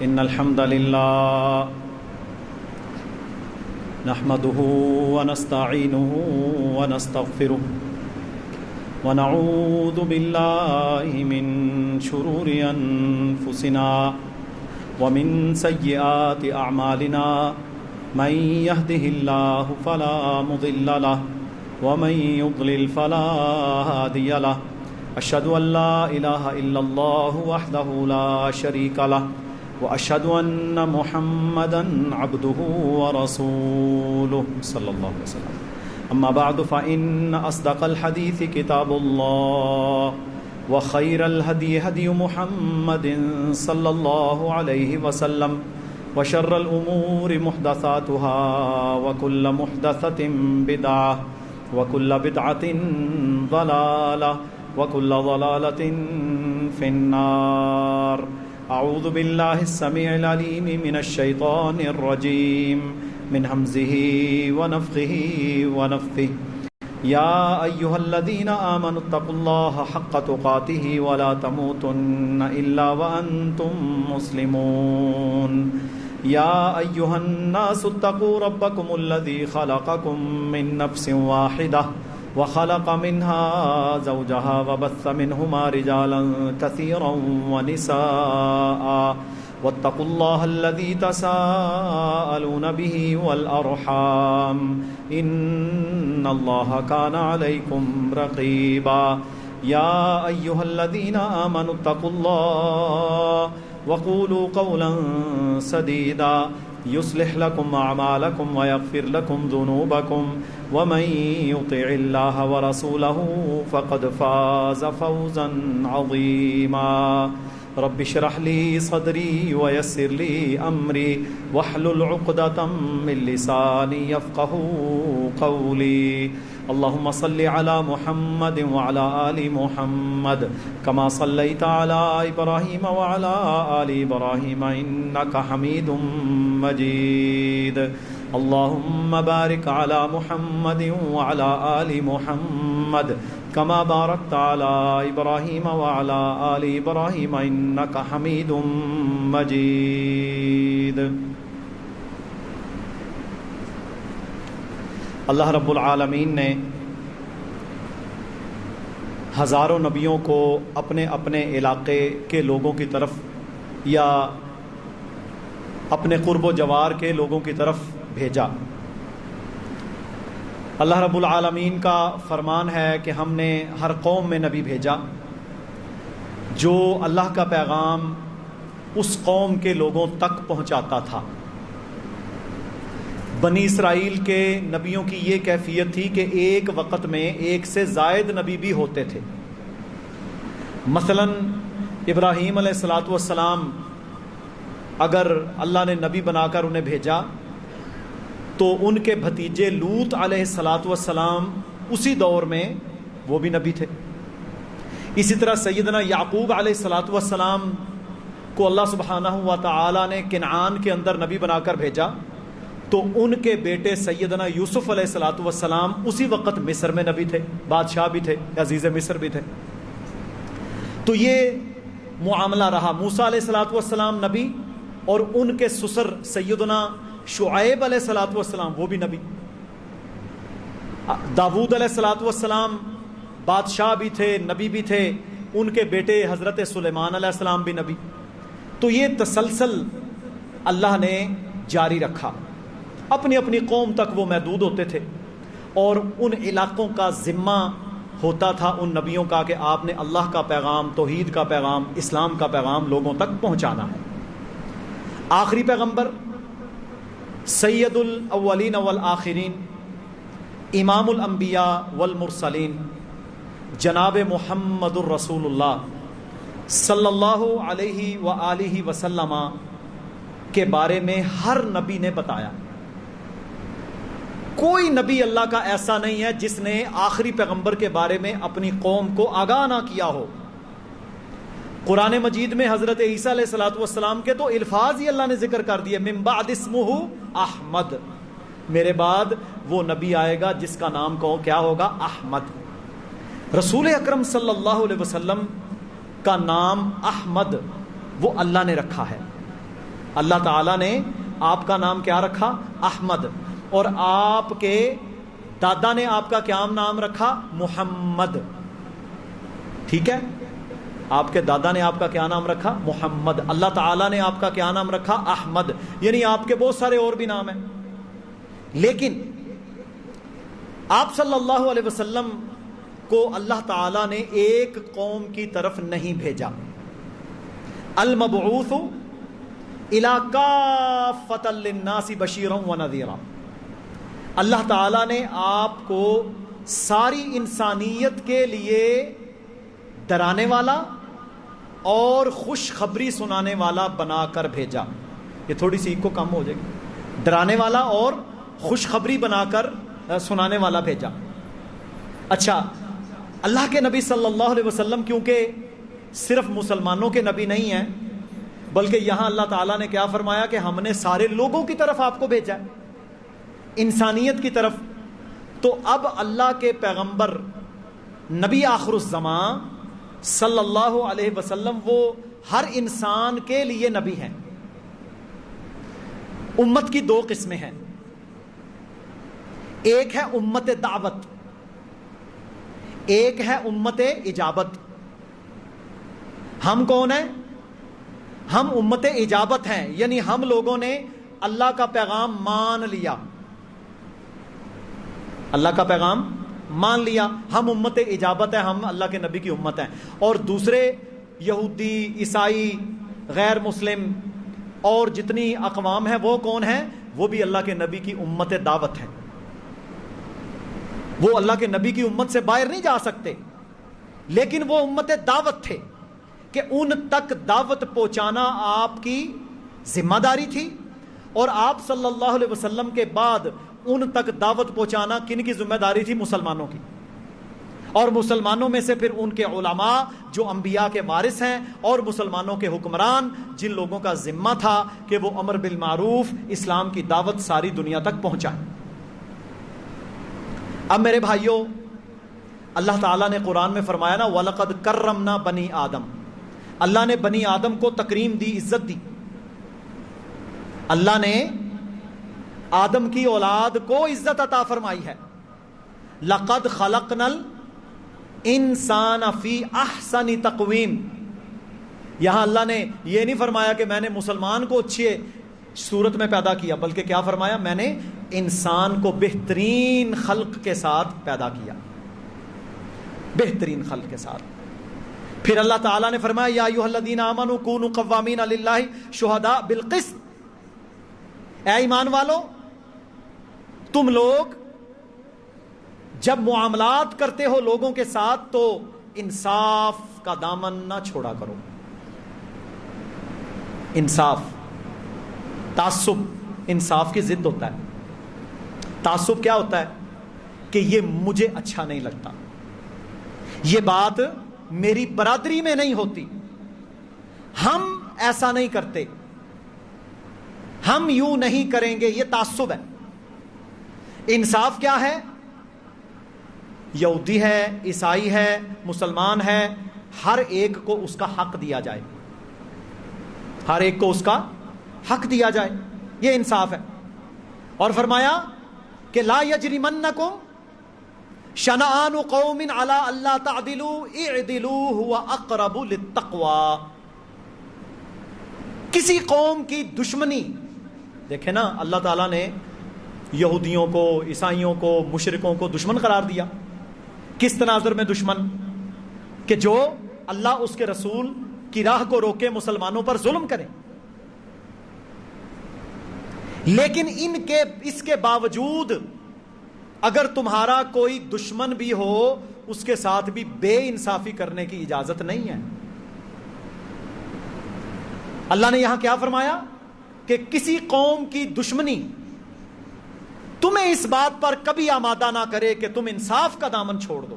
إن الحمد لله نحمده ونستعينه ونستغفره ونعوذ بالله من شرور أنفسنا ومن سيئات أعمالنا من يهده الله فلا مضل له ومن يضلل فلا هادي له أشهد أن لا إله إلا الله وحده لا شريك له وأشهد أن محمدا عبده ورسوله صلى الله عليه وسلم أما بعد فإن أصدق الحديث كتاب الله وخير الهدي هدي محمد صلى الله عليه وسلم وشر الأمور محدثاتها وكل محدثة بدعة وكل بدعة ضلالة وكل ضلالة في النار. أعوذ بالله السميع العليم من الشيطان الرجيم من همزه ونفخه ونفثه. يا أيها الذين آمنوا اتقوا الله حق تقاته ولا تموتن إلا وأنتم مسلمون. يا أيها الناس اتقوا ربكم الذي خلقكم من نفس واحدة وخلق منها زوجها وبث منهما رجالا كثيرا ونساء واتقوا الله الذي تساءلون به والأرحام إن الله كان عليكم رقيبا. يا أيها الذين آمنوا اتقوا الله وقولوا قولا سديدا يصلح لكم أعمالكم ويغفر لكم ذنوبكم ومن يطع الله ورسوله فقد فاز فوزا عظيما. رب اشرح لي صدري ويسر لي أمري واحلل عقدة من لساني يفقهوا قولي. اللهم صل على محمد وعلى آل محمد كما صليت على إبراهيم وعلى آل إبراهيم إنك حميد مجيد. اللهم بارك على محمد وعلى آل محمد كما باركت على إبراهيم وعلى آل إبراهيم إنك حميد مجيد. اللہ رب العالمین نے ہزاروں نبیوں کو اپنے اپنے علاقے کے لوگوں کی طرف یا اپنے قرب و جوار کے لوگوں کی طرف بھیجا. اللہ رب العالمین کا فرمان ہے کہ ہم نے ہر قوم میں نبی بھیجا جو اللہ کا پیغام اس قوم کے لوگوں تک پہنچاتا تھا. بنی اسرائیل کے نبیوں کی یہ کیفیت تھی کہ ایک وقت میں ایک سے زائد نبی بھی ہوتے تھے. مثلا ابراہیم علیہ الصلاۃ والسلام اگر اللہ نے نبی بنا کر انہیں بھیجا تو ان کے بھتیجے لوط علیہ الصلاۃ والسلام اسی دور میں وہ بھی نبی تھے. اسی طرح سیدنا یعقوب علیہ الصلاۃ والسلام کو اللہ سبحانہ و تعالی نے کنعان کے اندر نبی بنا کر بھیجا تو ان کے بیٹے سیدنا یوسف علیہ الصلاۃ والسلام اسی وقت مصر میں نبی تھے، بادشاہ بھی تھے، عزیز مصر بھی تھے. تو یہ معاملہ رہا. موسیٰ علیہ الصلاۃ والسلام نبی اور ان کے سسر سیدنا شعیب علیہ الصلاۃ والسلام وہ بھی نبی. داؤد علیہ الصلاۃ والسلام بادشاہ بھی تھے، نبی بھی تھے. ان کے بیٹے حضرت سلیمان علیہ السلام بھی نبی. تو یہ تسلسل اللہ نے جاری رکھا. اپنی اپنی قوم تک وہ محدود ہوتے تھے اور ان علاقوں کا ذمہ ہوتا تھا ان نبیوں کا کہ آپ نے اللہ کا پیغام، توحید کا پیغام، اسلام کا پیغام لوگوں تک پہنچانا ہے. آخری پیغمبر سید الاولین والآخرین، امام الانبیاء والمرسلین، جناب محمد الرسول اللہ صلی اللہ علیہ وآلہ وسلم کے بارے میں ہر نبی نے بتایا. کوئی نبی اللہ کا ایسا نہیں ہے جس نے آخری پیغمبر کے بارے میں اپنی قوم کو آگاہ نہ کیا ہو. قرآن مجید میں حضرت عیسیٰ علیہ الصلوۃ والسلام کے تو الفاظ ہی اللہ نے ذکر کر دیے. من بعد اسمہ احمد، میرے بعد وہ نبی آئے گا جس کا نام کیا ہوگا؟ احمد. رسول اکرم صلی اللہ علیہ وسلم کا نام احمد وہ اللہ نے رکھا ہے. اللہ تعالیٰ نے آپ کا نام کیا رکھا؟ احمد. اور آپ کے دادا نے آپ کا کیا نام رکھا؟ محمد. ٹھیک ہے، آپ کے دادا نے آپ کا کیا نام رکھا؟ محمد. اللہ تعالیٰ نے آپ کا کیا نام رکھا؟ احمد. یعنی آپ کے بہت سارے اور بھی نام ہیں. لیکن آپ صلی اللہ علیہ وسلم کو اللہ تعالیٰ نے ایک قوم کی طرف نہیں بھیجا. المبعوث الی کافۃ للناس بشیرا ونذیرا. اللہ تعالیٰ نے آپ کو ساری انسانیت کے لیے ڈرانے والا اور خوشخبری سنانے والا بنا کر بھیجا. یہ تھوڑی سی کو کم ہو جائے گی. ڈرانے والا اور خوشخبری بنا کر سنانے والا بھیجا. اچھا، اللہ کے نبی صلی اللہ علیہ وسلم کیونکہ صرف مسلمانوں کے نبی نہیں ہیں، بلکہ یہاں اللہ تعالیٰ نے کیا فرمایا کہ ہم نے سارے لوگوں کی طرف آپ کو بھیجا ہے، انسانیت کی طرف. تو اب اللہ کے پیغمبر نبی آخر الزمان صلی اللہ علیہ وسلم وہ ہر انسان کے لیے نبی ہیں. امت کی دو قسمیں ہیں. ایک ہے امت دعوت، ایک ہے امت اجابت. ہم کون ہیں؟ ہم امت اجابت ہیں، یعنی ہم لوگوں نے اللہ کا پیغام مان لیا، اللہ کا پیغام مان لیا. ہم امت اجابت ہے، ہم اللہ کے نبی کی امت ہیں. اور دوسرے یہودی، عیسائی، غیر مسلم اور جتنی اقوام ہیں وہ کون ہیں؟ وہ بھی اللہ کے نبی کی امت دعوت ہیں. وہ اللہ کے نبی کی امت سے باہر نہیں جا سکتے، لیکن وہ امت دعوت تھے کہ ان تک دعوت پہنچانا آپ کی ذمہ داری تھی. اور آپ صلی اللہ علیہ وسلم کے بعد ان تک دعوت پہنچانا کن کی ذمہ داری تھی؟ مسلمانوں کی. اور مسلمانوں میں سے پھر ان کے علماء جو انبیاء کے وارث ہیں، اور مسلمانوں کے حکمران جن لوگوں کا ذمہ تھا کہ وہ امر بالمعروف، اسلام کی دعوت ساری دنیا تک پہنچائیں. اب میرے بھائیوں، اللہ تعالیٰ نے قرآن میں فرمایا نا وَلَقَدْ كَرَّمْنَا بَنِي آدم. اللہ نے بنی آدم کو تکریم دی، عزت دی. اللہ نے آدم کی اولاد کو عزت عطا فرمائی ہے. لَقَدْ خَلَقْنَا الْإِنسَانَ فِي أَحْسَنِ تَقْوِيمٍ. یہاں اللہ نے یہ نہیں فرمایا کہ میں نے مسلمان کو اچھی صورت میں پیدا کیا، بلکہ کیا فرمایا؟ میں نے انسان کو بہترین خلق کے ساتھ پیدا کیا، بہترین خلق کے ساتھ. پھر اللہ تعالیٰ نے فرمایا یا ایھا الذین آمنوا کونوا قوامین للہ شہداء بالقسط. اے ایمان والو، تم لوگ جب معاملات کرتے ہو لوگوں کے ساتھ تو انصاف کا دامن نہ چھوڑا کرو. انصاف، تعصب انصاف کی ضد ہوتا ہے. تعصب کیا ہوتا ہے؟ کہ یہ مجھے اچھا نہیں لگتا، یہ بات میری برادری میں نہیں ہوتی، ہم ایسا نہیں کرتے، ہم یوں نہیں کریں گے، یہ تعصب ہے. انصاف کیا ہے؟ یہودی ہے، عیسائی ہے، مسلمان ہے، ہر ایک کو اس کا حق دیا جائے، ہر ایک کو اس کا حق دیا جائے، یہ انصاف ہے. اور فرمایا کہ لا یجرمنکم شنآن قوم علی الا تعدلوا اعدلوا هو اقرب للتقوی. کسی قوم کی دشمنی، دیکھیں نا اللہ تعالیٰ نے یہودیوں کو، عیسائیوں کو، مشرکوں کو دشمن قرار دیا. کس تناظر میں دشمن؟ کہ جو اللہ اس کے رسول کی راہ کو روکے، مسلمانوں پر ظلم کریں. لیکن اس کے باوجود اگر تمہارا کوئی دشمن بھی ہو، اس کے ساتھ بھی بے انصافی کرنے کی اجازت نہیں ہے. اللہ نے یہاں کیا فرمایا کہ کسی قوم کی دشمنی تمہیں اس بات پر کبھی آمادہ نہ کرے کہ تم انصاف کا دامن چھوڑ دو.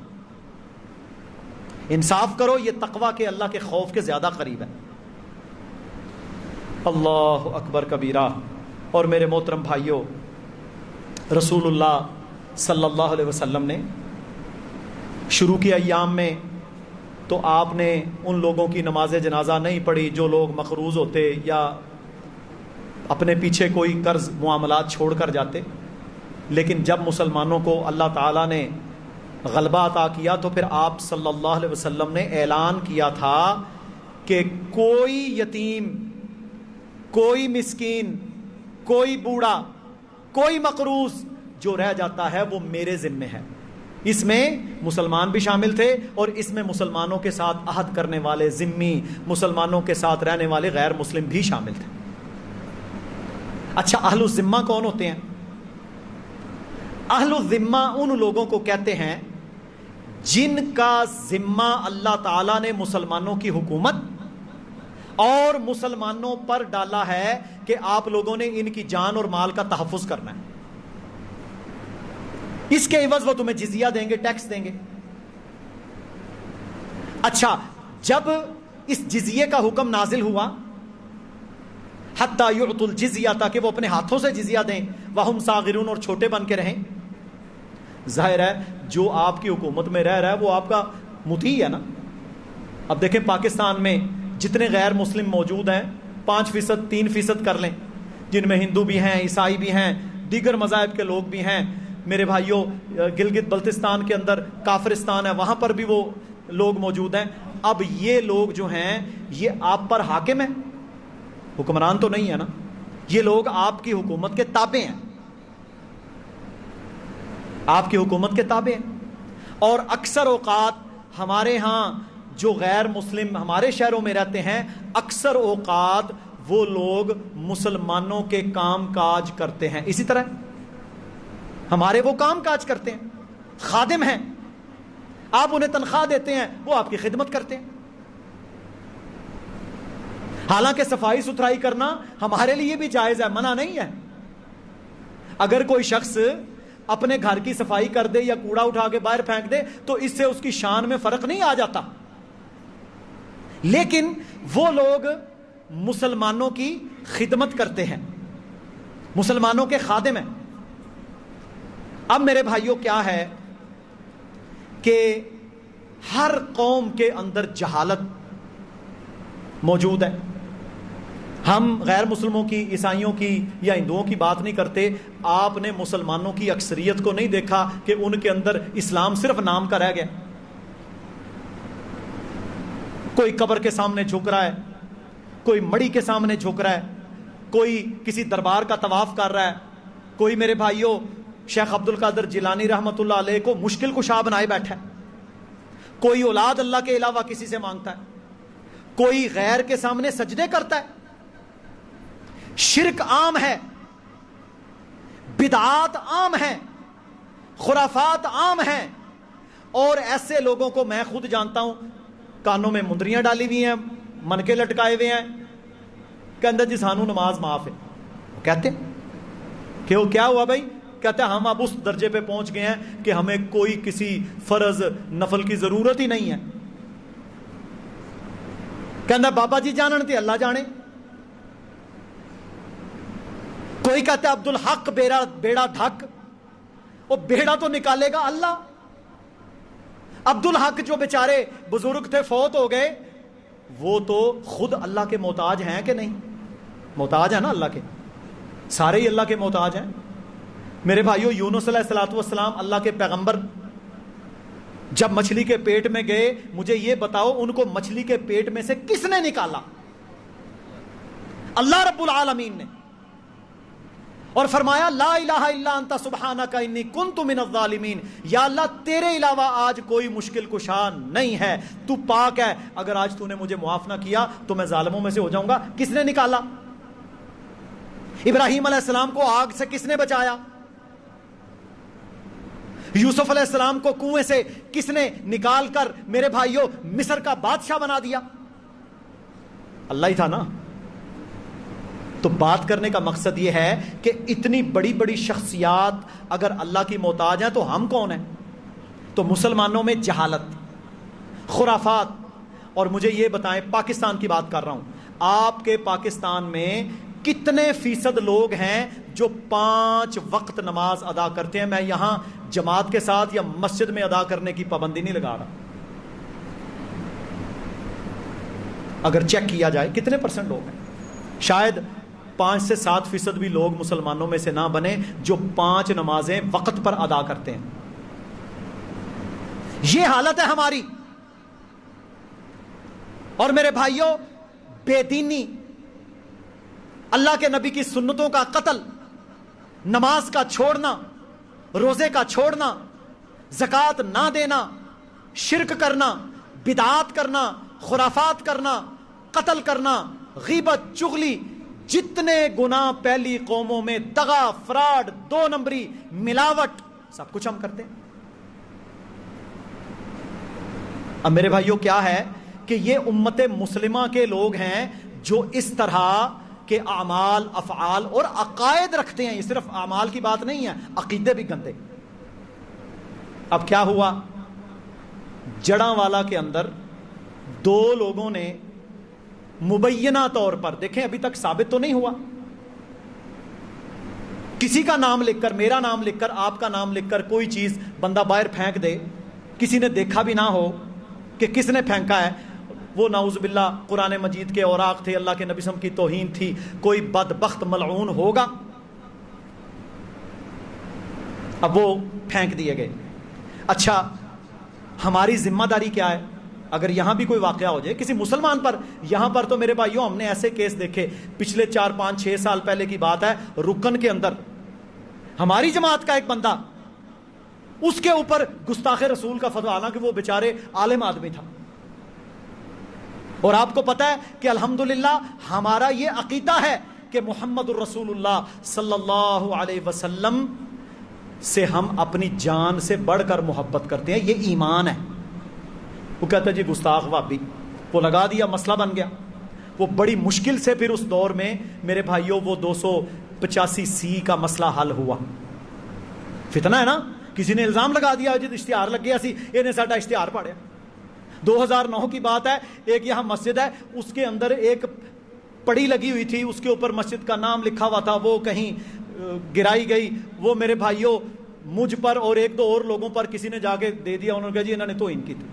انصاف کرو، یہ تقویٰ کے، اللہ کے خوف کے زیادہ قریب ہے. اللہ اکبر کبیرہ. اور میرے محترم بھائیوں، رسول اللہ صلی اللہ علیہ وسلم نے شروع کے ایام میں تو آپ نے ان لوگوں کی نماز جنازہ نہیں پڑھی جو لوگ مقروض ہوتے یا اپنے پیچھے کوئی قرض معاملات چھوڑ کر جاتے، لیکن جب مسلمانوں کو اللہ تعالیٰ نے غلبہ عطا کیا تو پھر آپ صلی اللہ علیہ وسلم نے اعلان کیا تھا کہ کوئی یتیم، کوئی مسکین، کوئی بوڑھا، کوئی مقروض جو رہ جاتا ہے وہ میرے ذمے ہے۔ اس میں مسلمان بھی شامل تھے اور اس میں مسلمانوں کے ساتھ عہد کرنے والے ذمی، مسلمانوں کے ساتھ رہنے والے غیر مسلم بھی شامل تھے۔ اچھا، اہل الذمہ کون ہوتے ہیں؟ اہل الذمہ ان لوگوں کو کہتے ہیں جن کا ذمہ اللہ تعالیٰ نے مسلمانوں کی حکومت اور مسلمانوں پر ڈالا ہے کہ آپ لوگوں نے ان کی جان اور مال کا تحفظ کرنا ہے، اس کے عوض وہ تمہیں جزیہ دیں گے، ٹیکس دیں گے۔ اچھا، جب اس جزیے کا حکم نازل ہوا حتی یعطوا الجزیہ، تاکہ وہ اپنے ہاتھوں سے جزیہ دیں، وہم صاغرون، اور چھوٹے بن کے رہیں، ظاہر ہے جو آپ کی حکومت میں رہ رہا ہے وہ آپ کا مطیع ہے نا۔ اب دیکھیں پاکستان میں جتنے غیر مسلم موجود ہیں 5%، 3% کر لیں، جن میں ہندو بھی ہیں، عیسائی بھی ہیں، دیگر مذاہب کے لوگ بھی ہیں۔ میرے بھائیوں، گلگت بلتستان کے اندر کافرستان ہے، وہاں پر بھی وہ لوگ موجود ہیں۔ اب یہ لوگ جو ہیں یہ آپ پر حاکم ہیں، حکمران تو نہیں ہے نا، یہ لوگ آپ کی حکومت کے تابع ہیں، آپ کی حکومت کے تابع ہیں۔ اور اکثر اوقات ہمارے ہاں جو غیر مسلم ہمارے شہروں میں رہتے ہیں، اکثر اوقات وہ لوگ مسلمانوں کے کام کاج کرتے ہیں، اسی طرح ہمارے وہ کام کاج کرتے ہیں، خادم ہیں، آپ انہیں تنخواہ دیتے ہیں، وہ آپ کی خدمت کرتے ہیں۔ حالانکہ صفائی ستھرائی کرنا ہمارے لیے بھی جائز ہے، منع نہیں ہے۔ اگر کوئی شخص اپنے گھر کی صفائی کر دے یا کوڑا اٹھا کے باہر پھینک دے تو اس سے اس کی شان میں فرق نہیں آ جاتا، لیکن وہ لوگ مسلمانوں کی خدمت کرتے ہیں، مسلمانوں کے خادم ہیں۔ اب میرے بھائیوں، کیا ہے کہ ہر قوم کے اندر جہالت موجود ہے۔ ہم غیر مسلموں کی، عیسائیوں کی یا ہندوؤں کی بات نہیں کرتے، آپ نے مسلمانوں کی اکثریت کو نہیں دیکھا کہ ان کے اندر اسلام صرف نام کا رہ گیا؟ کوئی قبر کے سامنے جھک رہا ہے، کوئی مڑی کے سامنے جھک رہا ہے، کوئی کسی دربار کا طواف کر رہا ہے، کوئی میرے بھائیوں شیخ عبد القادر جیلانی رحمۃ اللہ علیہ کو مشکل کشا بنائے بیٹھا ہے، کوئی اولاد اللہ کے علاوہ کسی سے مانگتا ہے، کوئی غیر کے سامنے سجدے کرتا ہے۔ شرک عام ہے، بدعات عام ہیں، خرافات عام ہیں، اور ایسے لوگوں کو میں خود جانتا ہوں، کانوں میں مندریاں ڈالی ہوئی ہیں، منکے لٹکائے ہوئے ہیں، کہ جی سانو نماز معاف ہے۔ وہ کہتے کہ وہ کیا ہوا بھائی؟ کہتے ہیں ہم اب اس درجے پہ پہنچ گئے ہیں کہ ہمیں کوئی کسی فرض نفل کی ضرورت ہی نہیں ہے۔ کہتا بابا جی جانن تے اللہ جانے۔ کوئی کہتا ہے عبد الحق بیڑا ڈھک، وہ بیڑا تو نکالے گا اللہ۔ عبد الحق جو بیچارے بزرگ تھے، فوت ہو گئے، وہ تو خود اللہ کے محتاج ہیں کہ نہیں؟ محتاج ہیں نا اللہ کے، سارے ہی اللہ کے محتاج ہیں۔ میرے بھائیو، یونس علیہ الصلوۃ والسلام اللہ کے پیغمبر جب مچھلی کے پیٹ میں گئے، مجھے یہ بتاؤ ان کو مچھلی کے پیٹ میں سے کس نے نکالا؟ اللہ رب العالمین نے، اور فرمایا لا الہ الا انت سبحانک انی کنت من الظالمین، یا اللہ تیرے علاوہ آج کوئی مشکل کشا نہیں ہے، تو پاک ہے، اگر آج تو نے مجھے معاف نہ کیا تو میں ظالموں میں سے ہو جاؤں گا۔ کس نے نکالا؟ ابراہیم علیہ السلام کو آگ سے کس نے بچایا؟ یوسف علیہ السلام کو کنویں سے کس نے نکال کر میرے بھائیوں مصر کا بادشاہ بنا دیا؟ اللہ ہی تھا نا۔ تو بات کرنے کا مقصد یہ ہے کہ اتنی بڑی بڑی شخصیات اگر اللہ کی محتاج ہیں تو ہم کون ہیں؟ تو مسلمانوں میں جہالت، خرافات، اور مجھے یہ بتائیں، پاکستان کی بات کر رہا ہوں، آپ کے پاکستان میں کتنے فیصد لوگ ہیں جو 5 وقت نماز ادا کرتے ہیں؟ میں یہاں جماعت کے ساتھ یا مسجد میں ادا کرنے کی پابندی نہیں لگا رہا، اگر چیک کیا جائے کتنے پرسنٹ لوگ ہیں؟ شاید 5 سے 7% بھی لوگ مسلمانوں میں سے نہ بنے جو 5 نمازیں وقت پر ادا کرتے ہیں. یہ حالت ہے ہماری. اور میرے بھائیوں، بے دینی، اللہ کے نبی کی سنتوں کا قتل، نماز کا چھوڑنا، روزے کا چھوڑنا، زکوٰۃ نہ دینا، شرک کرنا، بدعات کرنا، خرافات کرنا، قتل کرنا، غیبت، چغلی، جتنے گناہ پہلی قوموں میں، دغا، فراڈ، 2 نمبری، ملاوٹ، سب کچھ ہم کرتے ہیں. اب میرے بھائیوں کیا ہے کہ یہ امت مسلمہ کے لوگ ہیں جو اس طرح کے اعمال، افعال اور عقائد رکھتے ہیں. یہ صرف اعمال کی بات نہیں ہے، عقیدے بھی گندے. اب کیا ہوا، جڑاں والا کے اندر 2 لوگوں نے مبینہ طور پر، دیکھیں ابھی تک ثابت تو نہیں ہوا، کسی کا نام لکھ کر، میرا نام لکھ کر، آپ کا نام لکھ کر کوئی چیز بندہ باہر پھینک دے، کسی نے دیکھا بھی نہ ہو کہ کس نے پھینکا ہے. وہ نعوذ باللہ قرآن مجید کے اوراق تھے، اللہ کے نبی صلی اللہ علیہ وسلم کی توہین تھی، کوئی بدبخت ملعون ہوگا. اب وہ پھینک دیے گئے. اچھا، ہماری ذمہ داری کیا ہے اگر یہاں بھی کوئی واقعہ ہو جائے کسی مسلمان پر؟ یہاں پر تو میرے بھائیوں ہم نے ایسے کیس دیکھے، پچھلے 4 5 6 سال پہلے کی بات ہے، رکن کے اندر ہماری جماعت کا ایک بندہ، اس کے اوپر گستاخ رسول کا فتویٰ، حالانکہ وہ بیچارے عالم آدمی تھا. اور آپ کو پتا ہے کہ الحمدللہ ہمارا یہ عقیدہ ہے کہ محمد الرسول اللہ صلی اللہ علیہ وسلم سے ہم اپنی جان سے بڑھ کر محبت کرتے ہیں، یہ ایمان ہے. وہ کہتا ہے جی گستاخ وہابی، وہ لگا دیا، مسئلہ بن گیا. وہ بڑی مشکل سے پھر اس دور میں میرے بھائیوں وہ 285C کا مسئلہ حل ہوا. فتنہ ہے نا، کسی نے الزام لگا دیا جی اشتہار لگ گیا سی، انہیں ساڈا اشتہار پاڑیا. 2009 کی بات ہے، ایک یہاں مسجد ہے، اس کے اندر ایک پڑی لگی ہوئی تھی، اس کے اوپر مسجد کا نام لکھا ہوا تھا، وہ کہیں گرائی گئی. وہ میرے بھائیوں مجھ پر اور 1 2 اور لوگوں پر کسی نے جا کے دے دیا، انہوں نے کہا جی انہوں نے توہین کی تھی.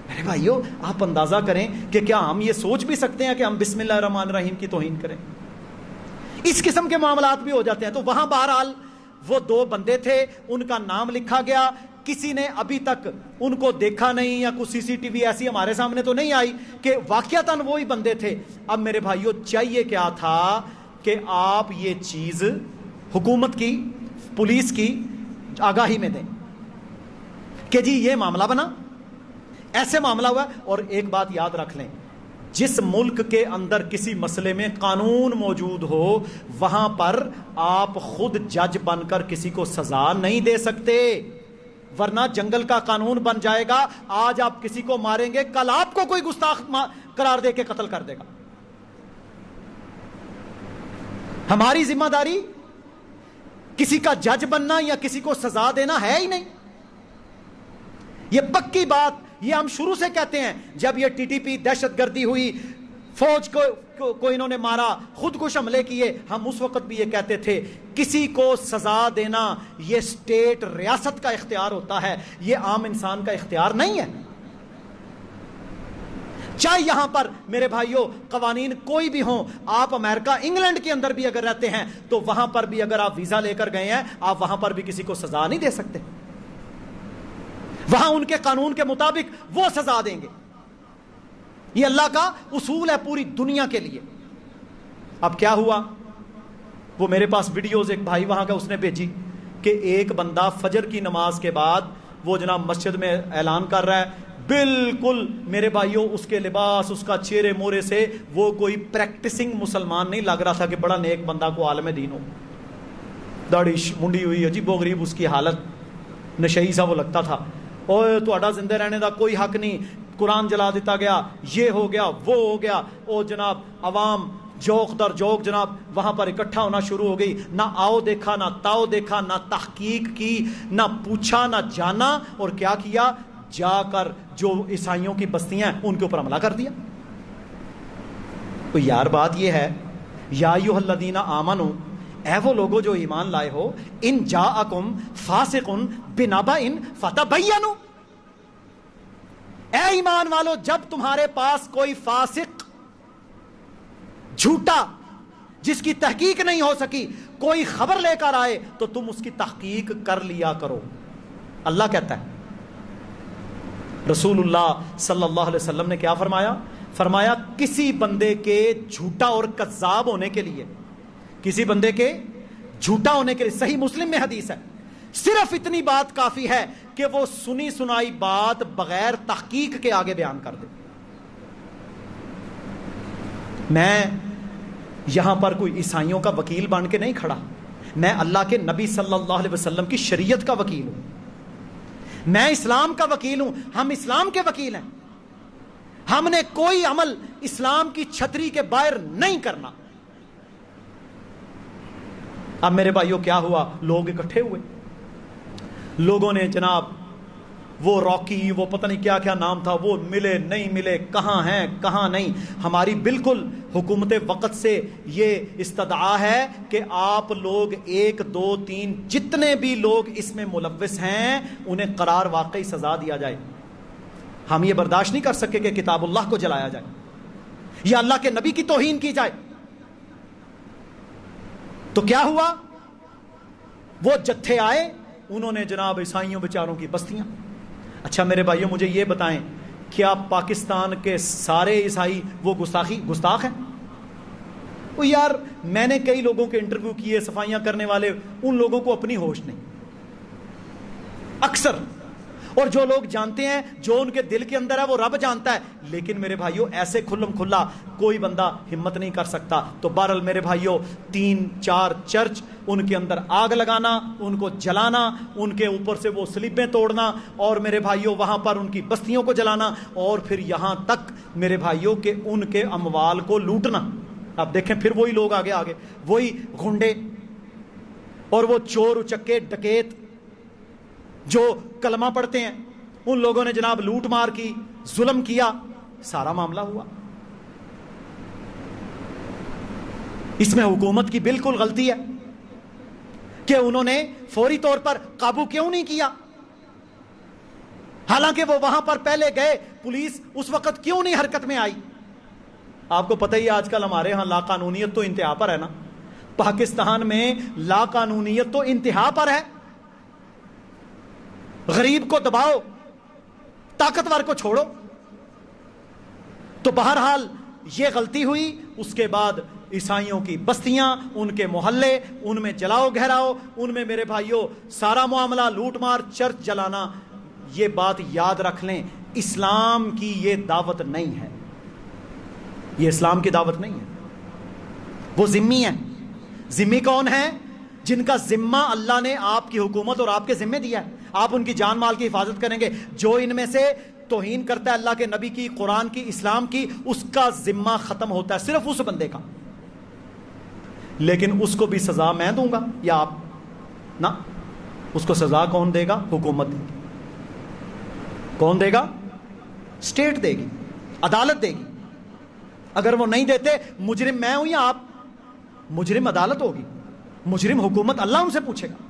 میرے بھائیوں آپ اندازہ کریں کہ کیا ہم یہ سوچ بھی سکتے ہیں کہ ہم بسم اللہ الرحمن الرحیم کی توہین کریں؟ اس قسم کے معاملات بھی ہو جاتے ہیں. تو وہاں بہرحال وہ 2 بندے تھے، ان کا نام لکھا گیا، کسی نے ابھی تک ان کو دیکھا نہیں، یا کوئی CCTV ایسی ہمارے سامنے تو نہیں آئی کہ واقعتاً وہی بندے تھے. اب میرے بھائیوں چاہیے کیا تھا کہ آپ یہ چیز حکومت کی، پولیس کی آگاہی میں دیں کہ جی یہ معاملہ بنا، ایسے معاملہ ہوا. اور ایک بات یاد رکھ لیں، جس ملک کے اندر کسی مسئلے میں قانون موجود ہو، وہاں پر آپ خود جج بن کر کسی کو سزا نہیں دے سکتے، ورنہ جنگل کا قانون بن جائے گا. آج آپ کسی کو ماریں گے، کل آپ کو کوئی گستاخ قرار دے کے قتل کر دے گا. ہماری ذمہ داری کسی کا جج بننا یا کسی کو سزا دینا ہے ہی نہیں. یہ پکی بات، یہ ہم شروع سے کہتے ہیں. جب یہ TTP دہشت گردی ہوئی، فوج کو انہوں نے مارا، خود کش حملے کیے، ہم اس وقت بھی یہ کہتے تھے کسی کو سزا دینا یہ اسٹیٹ، ریاست کا اختیار ہوتا ہے، یہ عام انسان کا اختیار نہیں ہے. چاہے یہاں پر میرے بھائیوں قوانین کوئی بھی ہوں، آپ امریکہ انگلینڈ کے اندر بھی اگر رہتے ہیں تو وہاں پر بھی اگر آپ ویزا لے کر گئے ہیں، آپ وہاں پر بھی کسی کو سزا نہیں دے سکتے. وہاں ان کے قانون کے مطابق وہ سزا دیں گے. یہ اللہ کا اصول ہے پوری دنیا کے لیے. اب کیا ہوا، وہ میرے پاس ویڈیوز ایک بھائی وہاں کا اس نے بھیجی کہ ایک بندہ فجر کی نماز کے بعد وہ جناب مسجد میں اعلان کر رہا ہے، بالکل میرے بھائیوں اس کے لباس، اس کا چہرے مورے سے وہ کوئی پریکٹسنگ مسلمان نہیں لگ رہا تھا کہ بڑا نیک بندہ کو عالم دین ہو. داڑھی منڈی ہوئی، عجیب و غریب اس کی حالت، نشئی سا وہ لگتا تھا. اوے تہاڈا زندہ رہنے دا کوئی حق نہیں، قرآن جلا دیتا گیا، یہ ہو گیا، وہ ہو گیا. او جناب عوام جوک در جوک جناب وہاں پر اکٹھا ہونا شروع ہو گئی. نہ آؤ دیکھا، نہ تاؤ دیکھا، نہ تحقیق کی، نہ پوچھا، نہ جانا. اور کیا کیا، جا کر جو عیسائیوں کی بستیاں ہیں ان کے اوپر حملہ کر دیا. تو یار بات یہ ہے، یا ایھا الذین آمنوا، اے وہ لوگوں جو ایمان لائے ہو، ان جاءکم فاسق بنبأ فتبینوا، اے ایمان والو جب تمہارے پاس کوئی فاسق، جھوٹا، جس کی تحقیق نہیں ہو سکی، کوئی خبر لے کر آئے تو تم اس کی تحقیق کر لیا کرو، اللہ کہتا ہے۔ رسول اللہ صلی اللہ علیہ وسلم نے کیا فرمایا؟ فرمایا کسی بندے کے جھوٹا اور کذاب ہونے کے لیے، کسی بندے کے جھوٹا ہونے کے لیے، صحیح مسلم میں حدیث ہے، صرف اتنی بات کافی ہے کہ وہ سنی سنائی بات بغیر تحقیق کے آگے بیان کر دے۔ میں یہاں پر کوئی عیسائیوں کا وکیل بن کے نہیں کھڑا، میں اللہ کے نبی صلی اللہ علیہ وسلم کی شریعت کا وکیل ہوں، میں اسلام کا وکیل ہوں، ہم اسلام کے وکیل ہیں، ہم نے کوئی عمل اسلام کی چھتری کے باہر نہیں کرنا۔ اب میرے بھائیوں کیا ہوا؟ لوگ اکٹھے ہوئے، لوگوں نے جناب وہ راکی، وہ پتہ نہیں کیا کیا نام تھا، وہ ملے نہیں ملے، کہاں ہیں کہاں نہیں۔ ہماری بالکل حکومت وقت سے یہ استدعا ہے کہ آپ لوگ 1 2 3 جتنے بھی لوگ اس میں ملوث ہیں انہیں قرار واقعی سزا دیا جائے۔ ہم یہ برداشت نہیں کر سکے کہ کتاب اللہ کو جلایا جائے یا اللہ کے نبی کی توہین کی جائے۔ تو کیا ہوا؟ وہ جتھے آئے، انہوں نے جناب عیسائیوں بیچاروں کی بستیاں۔ اچھا میرے بھائیوں مجھے یہ بتائیں، کیا پاکستان کے سارے عیسائی وہ گستاخ ہیں؟ وہ یار میں نے کئی لوگوں کے انٹرویو کیے، صفائیاں کرنے والے، ان لوگوں کو اپنی ہوش نہیں اکثر، اور جو لوگ جانتے ہیں جو ان کے دل کے اندر ہے وہ رب جانتا ہے، لیکن میرے بھائیوں ایسے کھلم کھلا کوئی بندہ ہمت نہیں کر سکتا۔ تو بہرحال میرے بھائیوں 3 4 چرچ، ان کے اندر آگ لگانا، ان کو جلانا، ان کے اوپر سے وہ سلیبیں توڑنا، اور میرے بھائیوں وہاں پر ان کی بستیوں کو جلانا، اور پھر یہاں تک میرے بھائیوں کہ ان کے اموال کو لوٹنا۔ اب دیکھیں پھر وہی لوگ آگے وہی گھنڈے اور وہ چور اچکے ڈکیت جو کلمہ پڑھتے ہیں، ان لوگوں نے جناب لوٹ مار کی، ظلم کیا، سارا معاملہ ہوا۔ اس میں حکومت کی بالکل غلطی ہے کہ انہوں نے فوری طور پر قابو کیوں نہیں کیا، حالانکہ وہ وہاں پر پہلے گئے، پولیس اس وقت کیوں نہیں حرکت میں آئی؟ آپ کو پتہ ہی آج کل ہمارے ہاں لا قانونیت تو انتہا پر ہے نا، پاکستان میں لا قانونیت تو انتہا پر ہے، غریب کو دباؤ، طاقتور کو چھوڑو۔ تو بہرحال یہ غلطی ہوئی۔ اس کے بعد عیسائیوں کی بستیاں، ان کے محلے، ان میں جلاؤ گہراؤ، ان میں میرے بھائیوں سارا معاملہ لوٹ مار، چرچ جلانا۔ یہ بات یاد رکھ لیں، اسلام کی یہ دعوت نہیں ہے، یہ اسلام کی دعوت نہیں ہے۔ وہ ذمی ہیں۔ ذمی کون ہیں؟ جن کا ذمہ اللہ نے آپ کی حکومت اور آپ کے ذمہ دیا ہے، آپ ان کی جان مال کی حفاظت کریں گے۔ جو ان میں سے توہین کرتا ہے اللہ کے نبی کی، قرآن کی، اسلام کی، اس کا ذمہ ختم ہوتا ہے صرف اس بندے کا، لیکن اس کو بھی سزا میں دوں گا یا آپ؟ نہ، اس کو سزا کون دے گا؟ حکومت دے گی۔ کون دے گا؟ اسٹیٹ دے گی، عدالت دے گی۔ اگر وہ نہیں دیتے، مجرم میں ہوں یا آپ؟ مجرم عدالت ہوگی، مجرم حکومت، اللہ ان سے پوچھے گا۔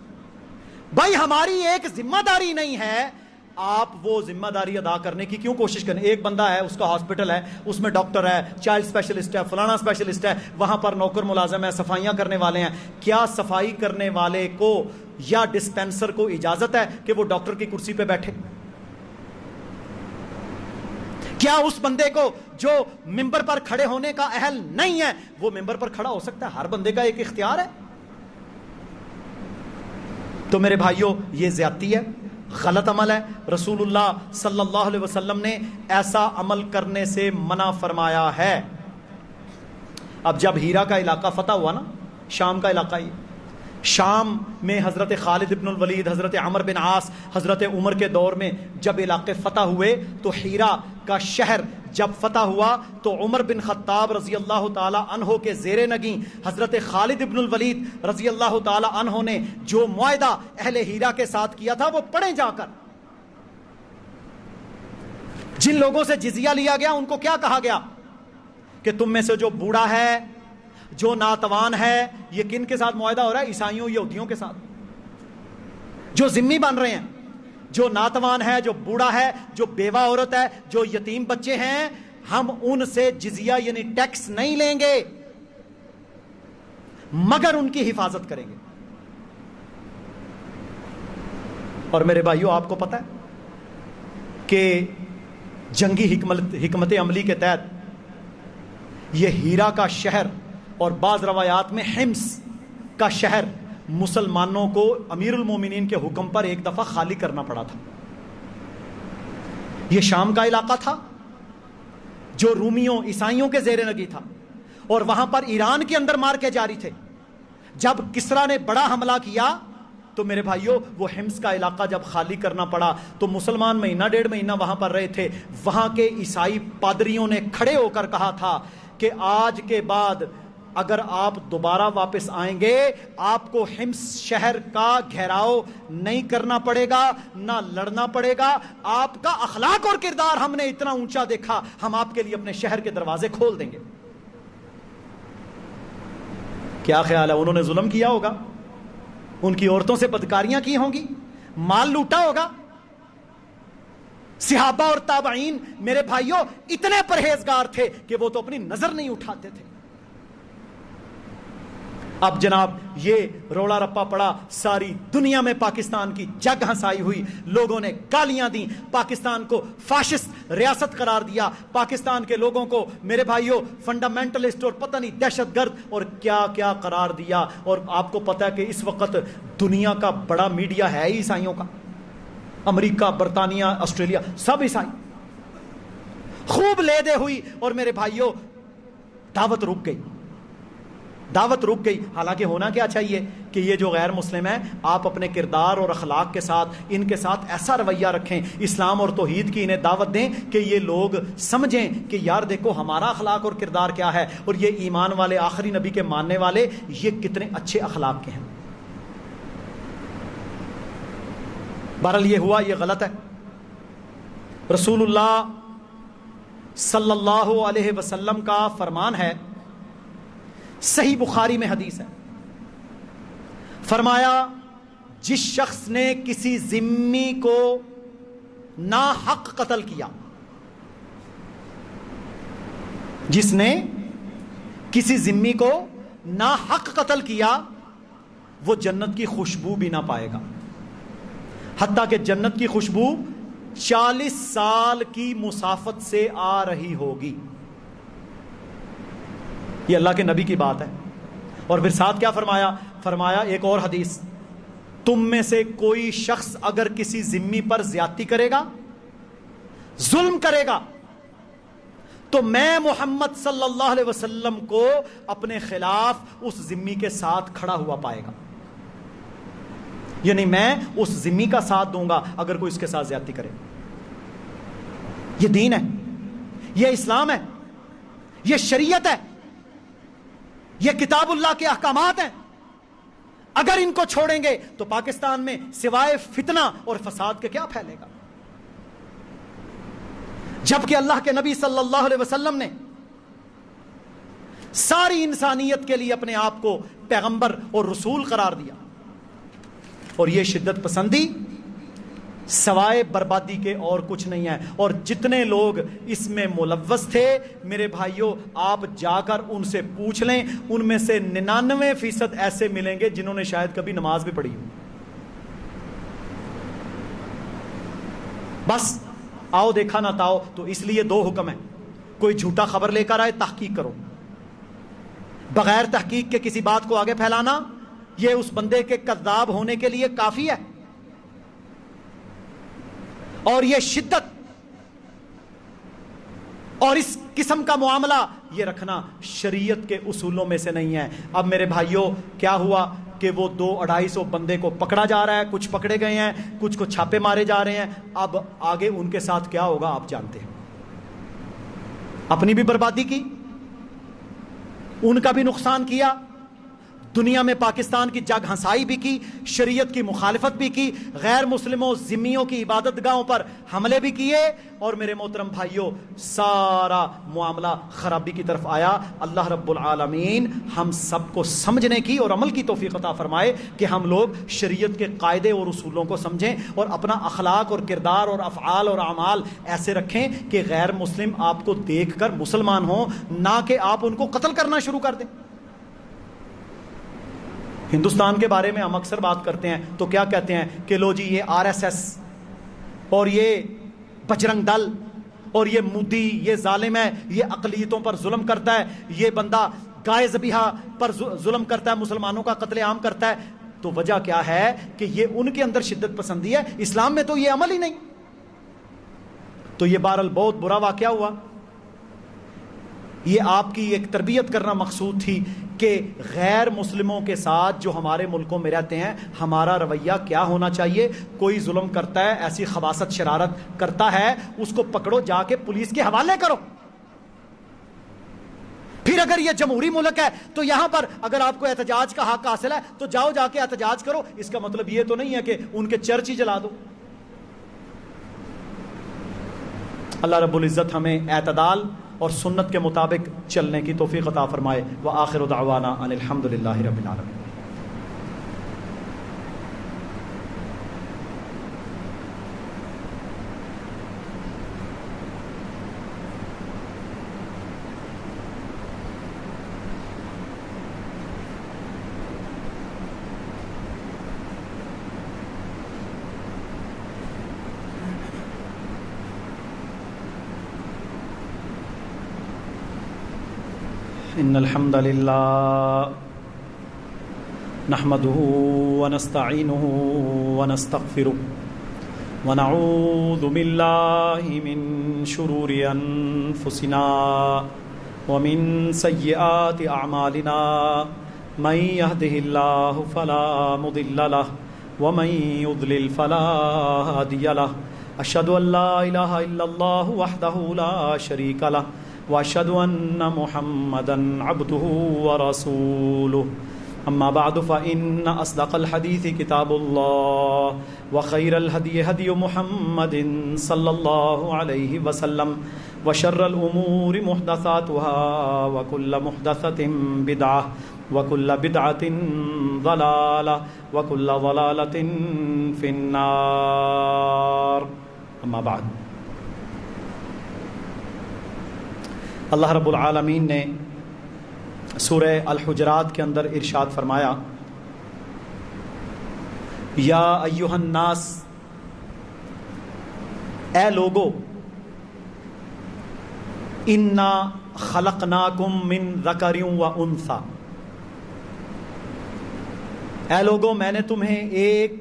بھائی ہماری ایک ذمہ داری نہیں ہے، آپ وہ ذمہ داری ادا کرنے کی کیوں کوشش کریں؟ ایک بندہ ہے، اس کا ہاسپٹل ہے، اس میں ڈاکٹر ہے، چائلڈ اسپیشلسٹ ہے، فلانا اسپیشلسٹ ہے، وہاں پر نوکر ملازم ہے، صفائیاں کرنے والے ہیں۔ کیا صفائی کرنے والے کو یا ڈسپینسر کو اجازت ہے کہ وہ ڈاکٹر کی کرسی پہ بیٹھے؟ کیا اس بندے کو جو ممبر پر کھڑے ہونے کا اہل نہیں ہے وہ ممبر پر کھڑا ہو سکتا ہے؟ ہر بندے کا ایک اختیار ہے۔ تو میرے بھائیوں یہ زیادتی ہے، غلط عمل ہے۔ رسول اللہ صلی اللہ علیہ وسلم نے ایسا عمل کرنے سے منع فرمایا ہے۔ اب جب ہیرا کا علاقہ فتح ہوا نا، شام کا علاقہ ہی، شام میں حضرت خالد بن الولید، حضرت عمر بن عاص، حضرت عمر کے دور میں جب علاقے فتح ہوئے تو ہیرا کا شہر جب فتح ہوا تو عمر بن خطاب رضی اللہ تعالی عنہ کے زیر نگیں حضرت خالد بن الولید رضی اللہ تعالی عنہ نے جو معاہدہ اہل ہیرا کے ساتھ کیا تھا وہ پڑھیں جا کر۔ جن لوگوں سے جزیہ لیا گیا ان کو کیا کہا گیا کہ تم میں سے جو بوڑھا ہے، جو ناتوان ہے، یہ کن کے ساتھ معاہدہ ہو رہا ہے؟ عیسائیوں یہودیوں کے ساتھ، جو ذمہ بن رہے ہیں۔ جو ناتوان ہے، جو بوڑھا ہے، جو بیوہ عورت ہے، جو یتیم بچے ہیں، ہم ان سے جزیہ یعنی ٹیکس نہیں لیں گے۔ مگر ان کی حفاظت کریں گے. اور میرے بھائیوں آپ کو پتہ ہے کہ جنگی حکمت عملی کے تحت یہ ہیرا کا شہر اور بعض روایات میں حمص کا شہر مسلمانوں کو امیر المومنین کے حکم پر ایک دفعہ خالی کرنا پڑا تھا. یہ شام کا علاقہ تھا جو رومیوں عیسائیوں کے زیر نگی تھا اور وہاں پر ایران کے اندر مار کے جاری تھے. جب کسرا نے بڑا حملہ کیا تو میرے بھائیوں وہ حمص کا علاقہ جب خالی کرنا پڑا تو مسلمان مہینہ ڈیڑھ مہینہ وہاں پر رہے تھے. وہاں کے عیسائی پادریوں نے کھڑے ہو کر کہا تھا کہ آج کے بعد اگر آپ دوبارہ واپس آئیں گے آپ کو حمص شہر کا گھیراؤ نہیں کرنا پڑے گا، نہ لڑنا پڑے گا. آپ کا اخلاق اور کردار ہم نے اتنا اونچا دیکھا، ہم آپ کے لیے اپنے شہر کے دروازے کھول دیں گے. کیا خیال ہے انہوں نے ظلم کیا ہوگا؟ ان کی عورتوں سے بدکاریاں کی ہوں گی، مال لوٹا ہوگا. صحابہ اور تابعین میرے بھائیوں اتنے پرہیزگار تھے کہ وہ تو اپنی نظر نہیں اٹھاتے تھے. اب جناب یہ روڑا رپا پڑا، ساری دنیا میں پاکستان کی جگ ہنسائی ہوئی، لوگوں نے گالیاں دیں، پاکستان کو فاشسٹ ریاست قرار دیا، پاکستان کے لوگوں کو میرے بھائیوں فنڈامنٹلسٹ اور پتہ نہیں دہشت گرد اور کیا کیا قرار دیا. اور آپ کو پتہ ہے کہ اس وقت دنیا کا بڑا میڈیا ہے ہی عیسائیوں کا. امریکہ، برطانیہ، آسٹریلیا سب عیسائی. خوب لے دے ہوئی اور میرے بھائیوں دعوت رک گئی، دعوت رک گئی. حالانکہ ہونا کیا چاہیے کہ یہ جو غیر مسلم ہیں آپ اپنے کردار اور اخلاق کے ساتھ ان کے ساتھ ایسا رویہ رکھیں، اسلام اور توحید کی انہیں دعوت دیں کہ یہ لوگ سمجھیں کہ یار دیکھو ہمارا اخلاق اور کردار کیا ہے اور یہ ایمان والے آخری نبی کے ماننے والے یہ کتنے اچھے اخلاق کے ہیں. بہرحال یہ ہوا، یہ غلط ہے. رسول اللہ صلی اللہ علیہ وسلم کا فرمان ہے، صحیح بخاری میں حدیث ہے، فرمایا جس شخص نے کسی ذمی کو ناحق قتل کیا، جس نے کسی ذمی کو ناحق قتل کیا وہ جنت کی خوشبو بھی نہ پائے گا، حتیٰ کہ جنت کی خوشبو 40 سال کی مسافت سے آ رہی ہوگی. یہ اللہ کے نبی کی بات ہے. اور پھر ساتھ کیا فرمایا؟ فرمایا ایک اور حدیث، تم میں سے کوئی شخص اگر کسی ذمی پر زیادتی کرے گا، ظلم کرے گا، تو میں محمد صلی اللہ علیہ وسلم کو اپنے خلاف اس ذمی کے ساتھ کھڑا ہوا پائے گا. یعنی میں اس ذمی کا ساتھ دوں گا اگر کوئی اس کے ساتھ زیادتی کرے. یہ دین ہے، یہ اسلام ہے، یہ شریعت ہے، یہ کتاب اللہ کے احکامات ہیں. اگر ان کو چھوڑیں گے تو پاکستان میں سوائے فتنہ اور فساد کے کیا پھیلے گا؟ جبکہ اللہ کے نبی صلی اللہ علیہ وسلم نے ساری انسانیت کے لیے اپنے آپ کو پیغمبر اور رسول قرار دیا. اور یہ شدت پسندی سوائے بربادی کے اور کچھ نہیں ہے. اور جتنے لوگ اس میں ملوث تھے میرے بھائیوں آپ جا کر ان سے پوچھ لیں، ان میں سے 99% ایسے ملیں گے جنہوں نے شاید کبھی نماز بھی پڑھی ہو. بس آؤ دیکھا نہ تاؤ. تو اس لیے 2 حکم ہیں، کوئی جھوٹا خبر لے کر آئے تحقیق کرو، بغیر تحقیق کے کسی بات کو آگے پھیلانا یہ اس بندے کے کذاب ہونے کے لیے کافی ہے. اور یہ شدت اور اس قسم کا معاملہ یہ رکھنا شریعت کے اصولوں میں سے نہیں ہے. اب میرے بھائیوں کیا ہوا کہ وہ 200-250 بندے کو پکڑا جا رہا ہے، کچھ پکڑے گئے ہیں، کچھ کو چھاپے مارے جا رہے ہیں. اب آگے ان کے ساتھ کیا ہوگا آپ جانتے ہیں. اپنی بھی بربادی کی، ان کا بھی نقصان کیا، دنیا میں پاکستان کی جگ ہنسائی بھی کی، شریعت کی مخالفت بھی کی، غیر مسلموں ذمیوں کی عبادت گاہوں پر حملے بھی کیے. اور میرے محترم بھائیوں سارا معاملہ خرابی کی طرف آیا. اللہ رب العالمین ہم سب کو سمجھنے کی اور عمل کی توفیق عطا فرمائے کہ ہم لوگ شریعت کے قاعدے اور اصولوں کو سمجھیں اور اپنا اخلاق اور کردار اور افعال اور اعمال ایسے رکھیں کہ غیر مسلم آپ کو دیکھ کر مسلمان ہوں، نہ کہ آپ ان کو قتل کرنا شروع کر دیں. ہندوستان کے بارے میں ہم اکثر بات کرتے ہیں تو کیا کہتے ہیں کہ لو جی یہ RSS اور یہ بجرنگ دل اور یہ مودی یہ ظالم ہے، یہ اقلیتوں پر ظلم کرتا ہے، یہ بندہ گائے ذبیحہ پر ظلم کرتا ہے، مسلمانوں کا قتل عام کرتا ہے. تو وجہ کیا ہے کہ یہ ان کے اندر شدت پسندی ہے، اسلام میں تو یہ عمل ہی نہیں. تو یہ بہرحال بہت برا واقعہ ہوا. یہ آپ کی ایک تربیت کرنا مقصود تھی کہ غیر مسلموں کے ساتھ جو ہمارے ملکوں میں رہتے ہیں ہمارا رویہ کیا ہونا چاہیے. کوئی ظلم کرتا ہے، ایسی خباثت شرارت کرتا ہے، اس کو پکڑو، جا کے پولیس کے حوالے کرو. پھر اگر یہ جمہوری ملک ہے تو یہاں پر اگر آپ کو احتجاج کا حق حاصل ہے تو جاؤ جا کے احتجاج کرو. اس کا مطلب یہ تو نہیں ہے کہ ان کے چرچ ہی جلا دو. اللہ رب العزت ہمیں اعتدال اور سنت کے مطابق چلنے کی توفیق عطا فرمائے. وآخر دعوانا ان الحمد للہ رب العالمین. ان الحمد لله نحمده ونستعينه ونستغفره ونعوذ بالله من شرور انفسنا ومن سيئات اعمالنا من يهده الله فلا مضل له ومن يضلل فلا هادي له. اشهد ان لا اله الا الله وحده لا شريك له واشهد ان محمدا عبده ورسوله. اما بعد فان اصدق الحديث كتاب الله وخير الهدي هدي محمد صلى الله عليه وسلم وشر الامور محدثاتها وكل محدثة بدعة وكل بدعة ضلالة وكل ضلالة في النار. اما بعد، اللہ رب العالمین نے سورہ الحجرات کے اندر ارشاد فرمایا، یا ایھا الناس، اے لوگو، انا خلقناکم من ذکر و انثی، اے لوگو میں نے تمہیں ایک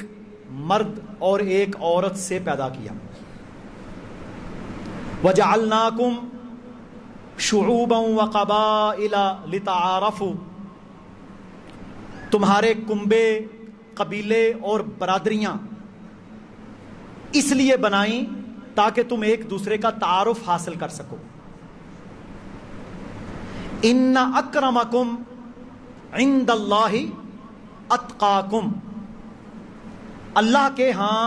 مرد اور ایک عورت سے پیدا کیا. وجعلناکم شعوبا وقبائل لتعارفوا، تمہارے کنبے، قبیلے اور برادریاں اس لیے بنائیں تاکہ تم ایک دوسرے کا تعارف حاصل کر سکو. ان اکرمکم عند اللہ اتقاکم، اللہ کے ہاں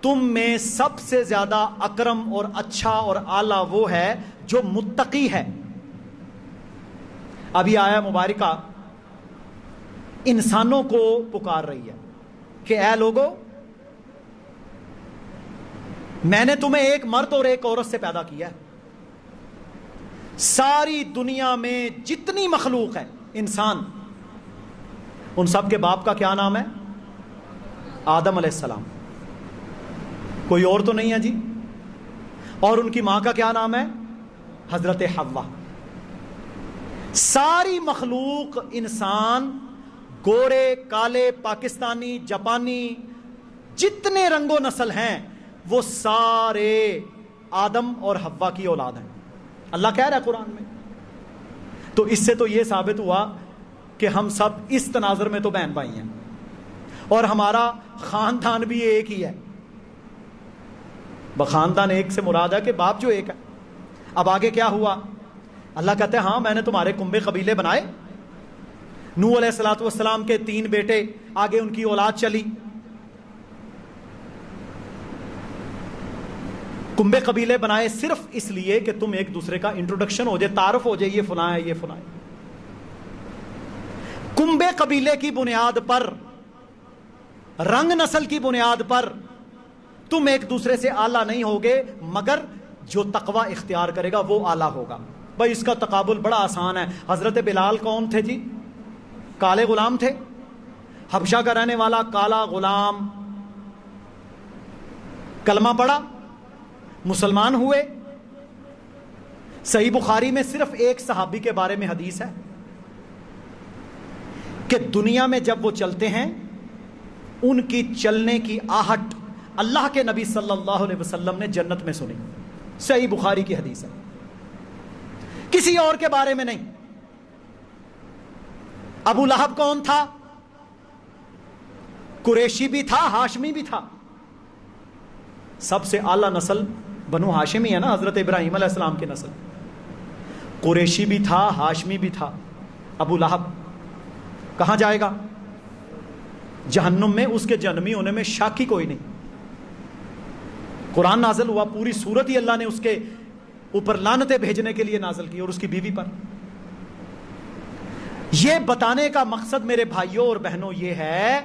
تم میں سب سے زیادہ اکرم اور اچھا اور اعلیٰ وہ ہے جو متقی ہے. ابھی آیا مبارکہ انسانوں کو پکار رہی ہے کہ اے لوگو، میں نے تمہیں ایک مرد اور ایک عورت سے پیدا کیا ہے. ساری دنیا میں جتنی مخلوق ہے انسان، ان سب کے باپ کا کیا نام ہے؟ آدم علیہ السلام. کوئی اور تو نہیں ہے جی. اور ان کی ماں کا کیا نام ہے؟ حضرت حوا. ساری مخلوق، انسان، گورے، کالے، پاکستانی، جاپانی، جتنے رنگ و نسل ہیں وہ سارے آدم اور حوا کی اولاد ہیں. اللہ کہہ رہا ہے قرآن میں. تو اس سے تو یہ ثابت ہوا کہ ہم سب اس تناظر میں تو بہن بھائی ہیں اور ہمارا خاندان بھی ایک ہی ہے. خاندان ایک سے مراد ہے کہ باپ جو ایک ہے. اب آگے کیا ہوا؟ اللہ کہتے ہیں ہاں میں نے تمہارے کنبے قبیلے بنائے. نوح علیہ الصلوۃ والسلام کے 3 بیٹے، آگے ان کی اولاد چلی. کنبے قبیلے بنائے صرف اس لیے کہ تم ایک دوسرے کا انٹروڈکشن ہو جائے، تعارف ہو جائے، یہ فلاں ہے، یہ فلاں ہے. کنبے قبیلے کی بنیاد پر، رنگ نسل کی بنیاد پر تم ایک دوسرے سے اعلیٰ نہیں ہوگے، مگر جو تقوی اختیار کرے گا وہ اعلیٰ ہوگا. بھائی اس کا تقابل بڑا آسان ہے. حضرت بلال کون تھے جی؟ کالے غلام تھے. حبشہ کا رہنے والا کالا غلام کلمہ پڑھا، مسلمان ہوئے۔ صحیح بخاری میں صرف ایک صحابی کے بارے میں حدیث ہے کہ دنیا میں جب وہ چلتے ہیں ان کی چلنے کی آہٹ اللہ کے نبی صلی اللہ علیہ وسلم نے جنت میں سنی۔ صحیح بخاری کی حدیث ہے، کسی اور کے بارے میں نہیں۔ ابو لہب کون تھا؟ قریشی بھی تھا، ہاشمی بھی تھا۔ سب سے اعلیٰ نسل بنو ہاشمی ہے نا، حضرت ابراہیم علیہ السلام کی نسل۔ قریشی بھی تھا، ہاشمی بھی تھا۔ ابو لہب کہاں جائے گا؟ جہنم میں۔ اس کے جہنمی ہونے میں شک ہی کوئی نہیں۔ قرآن نازل ہوا، پوری سورت ہی اللہ نے اس کے اوپر لعنتیں بھیجنے کے لیے نازل کی، اور اس کی بیوی پر۔ یہ بتانے کا مقصد میرے بھائیوں اور بہنوں یہ ہے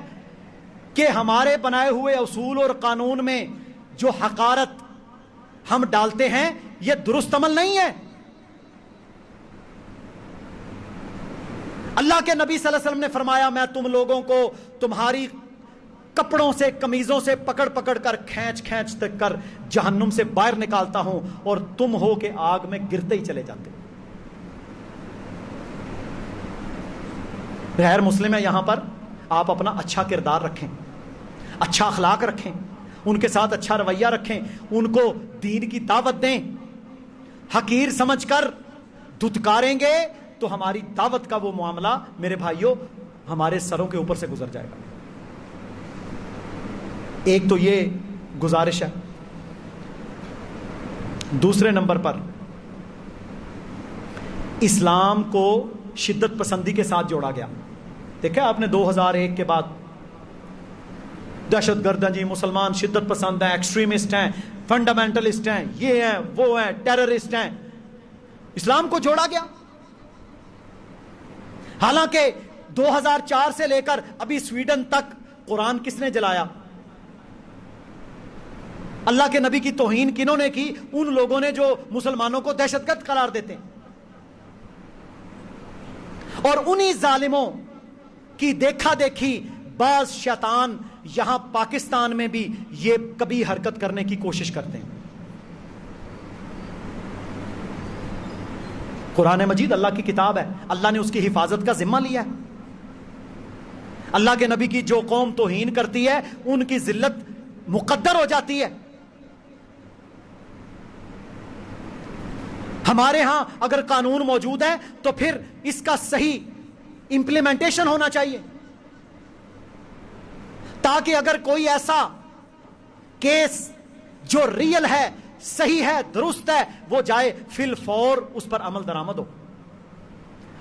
کہ ہمارے بنائے ہوئے اصول اور قانون میں جو حقارت ہم ڈالتے ہیں یہ درست عمل نہیں ہے۔ اللہ کے نبی صلی اللہ علیہ وسلم نے فرمایا میں تم لوگوں کو تمہاری کپڑوں سے، کمیزوں سے پکڑ پکڑ کر کھینچ کھینچ تک کر جہنم سے باہر نکالتا ہوں، اور تم ہو کہ آگ میں گرتے ہی چلے جاتے۔ غیر مسلم ہے یہاں پر، آپ اپنا اچھا کردار رکھیں، اچھا اخلاق رکھیں، ان کے ساتھ اچھا رویہ رکھیں، ان کو دین کی دعوت دیں۔ حقیر سمجھ کر دھتکاریں گے تو ہماری دعوت کا وہ معاملہ میرے بھائیوں ہمارے سروں کے اوپر سے گزر جائے گا۔ ایک تو یہ گزارش ہے۔ دوسرے نمبر پر اسلام کو شدت پسندی کے ساتھ جوڑا گیا۔ دیکھا آپ نے 2001 کے بعد دہشت گرد ہیں جی، مسلمان شدت پسند ہیں، ایکسٹریمسٹ ہیں، فنڈامنٹلسٹ ہیں، یہ ہیں وہ ہیں، ٹیررسٹ ہیں، اسلام کو جوڑا گیا۔ حالانکہ 2004 سے لے کر ابھی سویڈن تک قرآن کس نے جلایا؟ اللہ کے نبی کی توہین کنہوں نے کی؟ ان لوگوں نے جو مسلمانوں کو دہشت گرد قرار دیتے ہیں۔ اور انہی ظالموں کی دیکھا دیکھی بعض شیطان یہاں پاکستان میں بھی یہ کبھی حرکت کرنے کی کوشش کرتے ہیں۔ قرآن مجید اللہ کی کتاب ہے، اللہ نے اس کی حفاظت کا ذمہ لیا ہے۔ اللہ کے نبی کی جو قوم توہین کرتی ہے ان کی ذلت مقدر ہو جاتی ہے۔ ہمارے ہاں اگر قانون موجود ہے تو پھر اس کا صحیح امپلیمنٹیشن ہونا چاہیے، تاکہ اگر کوئی ایسا کیس جو ریئل ہے، صحیح ہے، درست ہے، وہ جائے فی الفور اس پر عمل درآمد ہو۔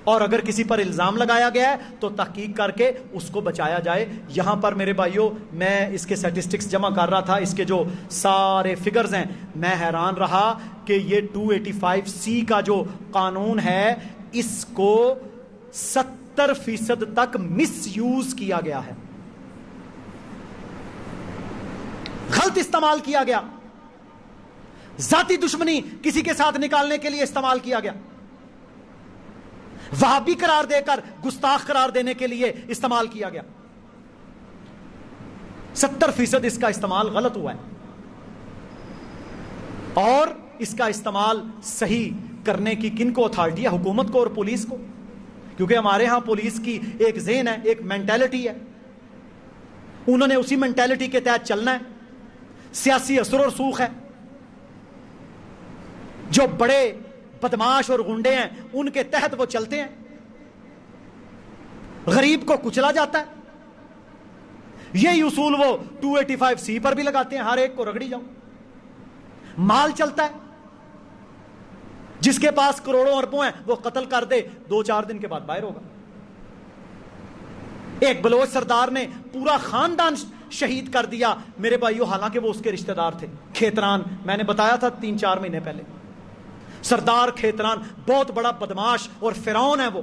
اور اگر کسی پر الزام لگایا گیا ہے تو تحقیق کر کے اس کو بچایا جائے۔ یہاں پر میرے بھائیوں میں اس کے سٹیسٹکس جمع کر رہا تھا، اس کے جو سارے فگرز ہیں، میں حیران رہا کہ یہ 285C کا جو قانون ہے اس کو 70% تک مس یوز کیا گیا ہے، غلط استعمال کیا گیا، ذاتی دشمنی کسی کے ساتھ نکالنے کے لیے استعمال کیا گیا، وہابی قرار دے کر گستاخ قرار دینے کے لیے استعمال کیا گیا۔ 70% اس کا استعمال غلط ہوا ہے، اور اس کا استعمال صحیح کرنے کی کن کو اتھارٹی ہے؟ حکومت کو اور پولیس کو، کیونکہ ہمارے ہاں پولیس کی ایک ذہن ہے، ایک مینٹالٹی ہے، انہوں نے اسی مینٹالٹی کے تحت چلنا ہے۔ سیاسی اثر و رسوخ ہے، جو بڑے بدماش اور گنڈے ہیں ان کے تحت وہ چلتے ہیں۔ غریب کو کچلا جاتا ہے، یہی اصول وہ 285C پر بھی لگاتے ہیں، ہر ایک کو رگڑی جاؤ۔ مال چلتا ہے، جس کے پاس کروڑوں اربوں ہیں وہ قتل کر دے، 2-4 دن کے بعد باہر ہوگا۔ ایک بلوچ سردار نے پورا خاندان شہید کر دیا میرے بھائیو، حالانکہ وہ اس کے رشتہ دار تھے۔ کھیتران، میں نے بتایا تھا 3-4 مہینے پہلے، سردار کھیتران بہت بڑا بدماش اور فرعون ہے وہ،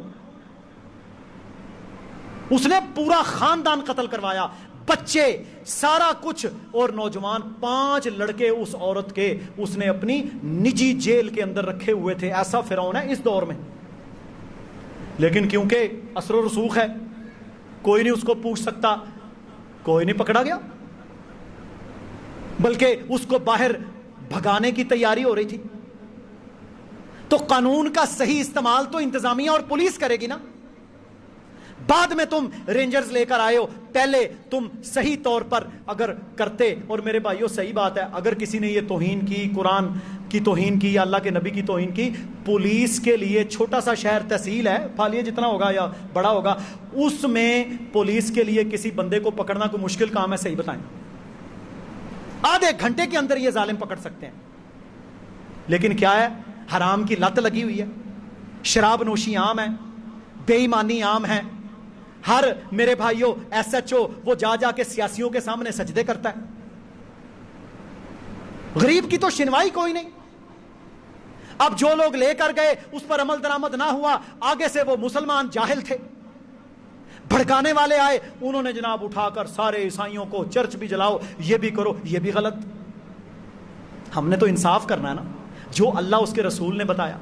اس نے پورا خاندان قتل کروایا، بچے سارا کچھ، اور نوجوان 5 لڑکے اس عورت کے اس نے اپنی نجی جیل کے اندر رکھے ہوئے تھے۔ ایسا فرعون ہے اس دور میں، لیکن کیونکہ اثر و رسوخ ہے، کوئی نہیں اس کو پوچھ سکتا، کوئی نہیں پکڑا گیا، بلکہ اس کو باہر بھگانے کی تیاری ہو رہی تھی۔ تو قانون کا صحیح استعمال تو انتظامیہ اور پولیس کرے گی نا۔ بعد میں تم رینجرز لے کر آئے ہو، پہلے تم صحیح طور پر اگر کرتے۔ اور میرے بھائیوں صحیح بات ہے، اگر کسی نے یہ توہین کی، قرآن کی توہین کی یا اللہ کے نبی کی توہین کی، پولیس کے لیے چھوٹا سا شہر تحصیل ہے، پھالیے جتنا ہوگا یا بڑا ہوگا، اس میں پولیس کے لیے کسی بندے کو پکڑنا کوئی مشکل کام ہے؟ صحیح بتائیں، آدھے گھنٹے کے اندر یہ ظالم پکڑ سکتے ہیں۔ لیکن کیا ہے، حرام کی لت لگی ہوئی ہے، شراب نوشی عام ہے، بے ایمانی عام ہے۔ ہر میرے بھائیوں ایس ایچ او وہ جا جا کے سیاسیوں کے سامنے سجدے کرتا ہے، غریب کی تو شنوائی کوئی نہیں۔ اب جو لوگ لے کر گئے اس پر عمل درآمد نہ ہوا، آگے سے وہ مسلمان جاہل تھے، بھڑکانے والے آئے، انہوں نے جناب اٹھا کر سارے عیسائیوں کو چرچ بھی جلاؤ، یہ بھی کرو، یہ بھی غلط۔ ہم نے تو انصاف کرنا ہے نا، جو اللہ اس کے رسول نے بتایا،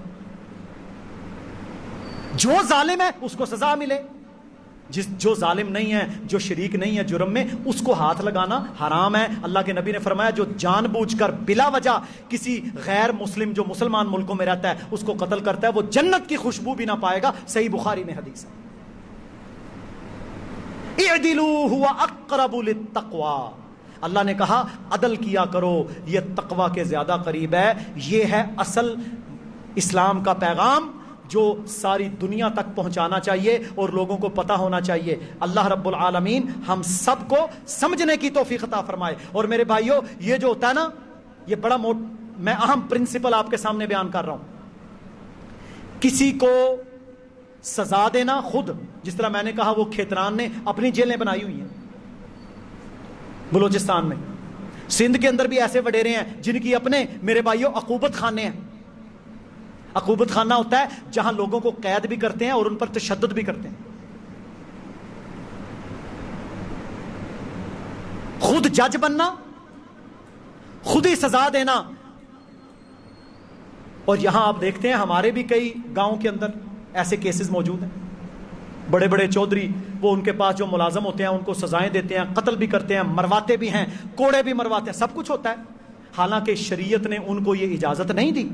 جو ظالم ہے اس کو سزا ملے، جو ظالم نہیں ہے، جو شریک نہیں ہے جرم میں، اس کو ہاتھ لگانا حرام ہے۔ اللہ کے نبی نے فرمایا جو جان بوجھ کر بلا وجہ کسی غیر مسلم جو مسلمان ملکوں میں رہتا ہے اس کو قتل کرتا ہے، وہ جنت کی خوشبو بھی نہ پائے گا۔ صحیح بخاری میں حدیث ہے۔ اعدلوا هو اقرب للتقوی، اللہ نے کہا عدل کیا کرو، یہ تقوی کے زیادہ قریب ہے۔ یہ ہے اصل اسلام کا پیغام جو ساری دنیا تک پہنچانا چاہیے اور لوگوں کو پتہ ہونا چاہیے۔ اللہ رب العالمین ہم سب کو سمجھنے کی توفیق عطا فرمائے۔ اور میرے بھائیوں یہ جو ہوتا ہے نا، یہ بڑا میں اہم پرنسپل آپ کے سامنے بیان کر رہا ہوں۔ کسی کو سزا دینا، خود جس طرح میں نے کہا وہ کھیتران نے اپنی جیلیں بنائی ہوئی ہیں بلوچستان میں، سندھ کے اندر بھی ایسے وڈیرے ہیں جن کی اپنے میرے بھائیوں عقوبت خانے ہیں۔ عقوبت خانہ ہوتا ہے جہاں لوگوں کو قید بھی کرتے ہیں اور ان پر تشدد بھی کرتے ہیں۔ خود جج بننا، خود ہی سزا دینا۔ اور یہاں آپ دیکھتے ہیں ہمارے بھی کئی گاؤں کے اندر ایسے کیسز موجود ہیں، بڑے بڑے چودھری وہ ان کے پاس جو ملازم ہوتے ہیں ان کو سزائیں دیتے ہیں، قتل بھی کرتے ہیں، مرواتے بھی ہیں، کوڑے بھی مرواتے ہیں، سب کچھ ہوتا ہے، حالانکہ شریعت نے ان کو یہ اجازت نہیں دی۔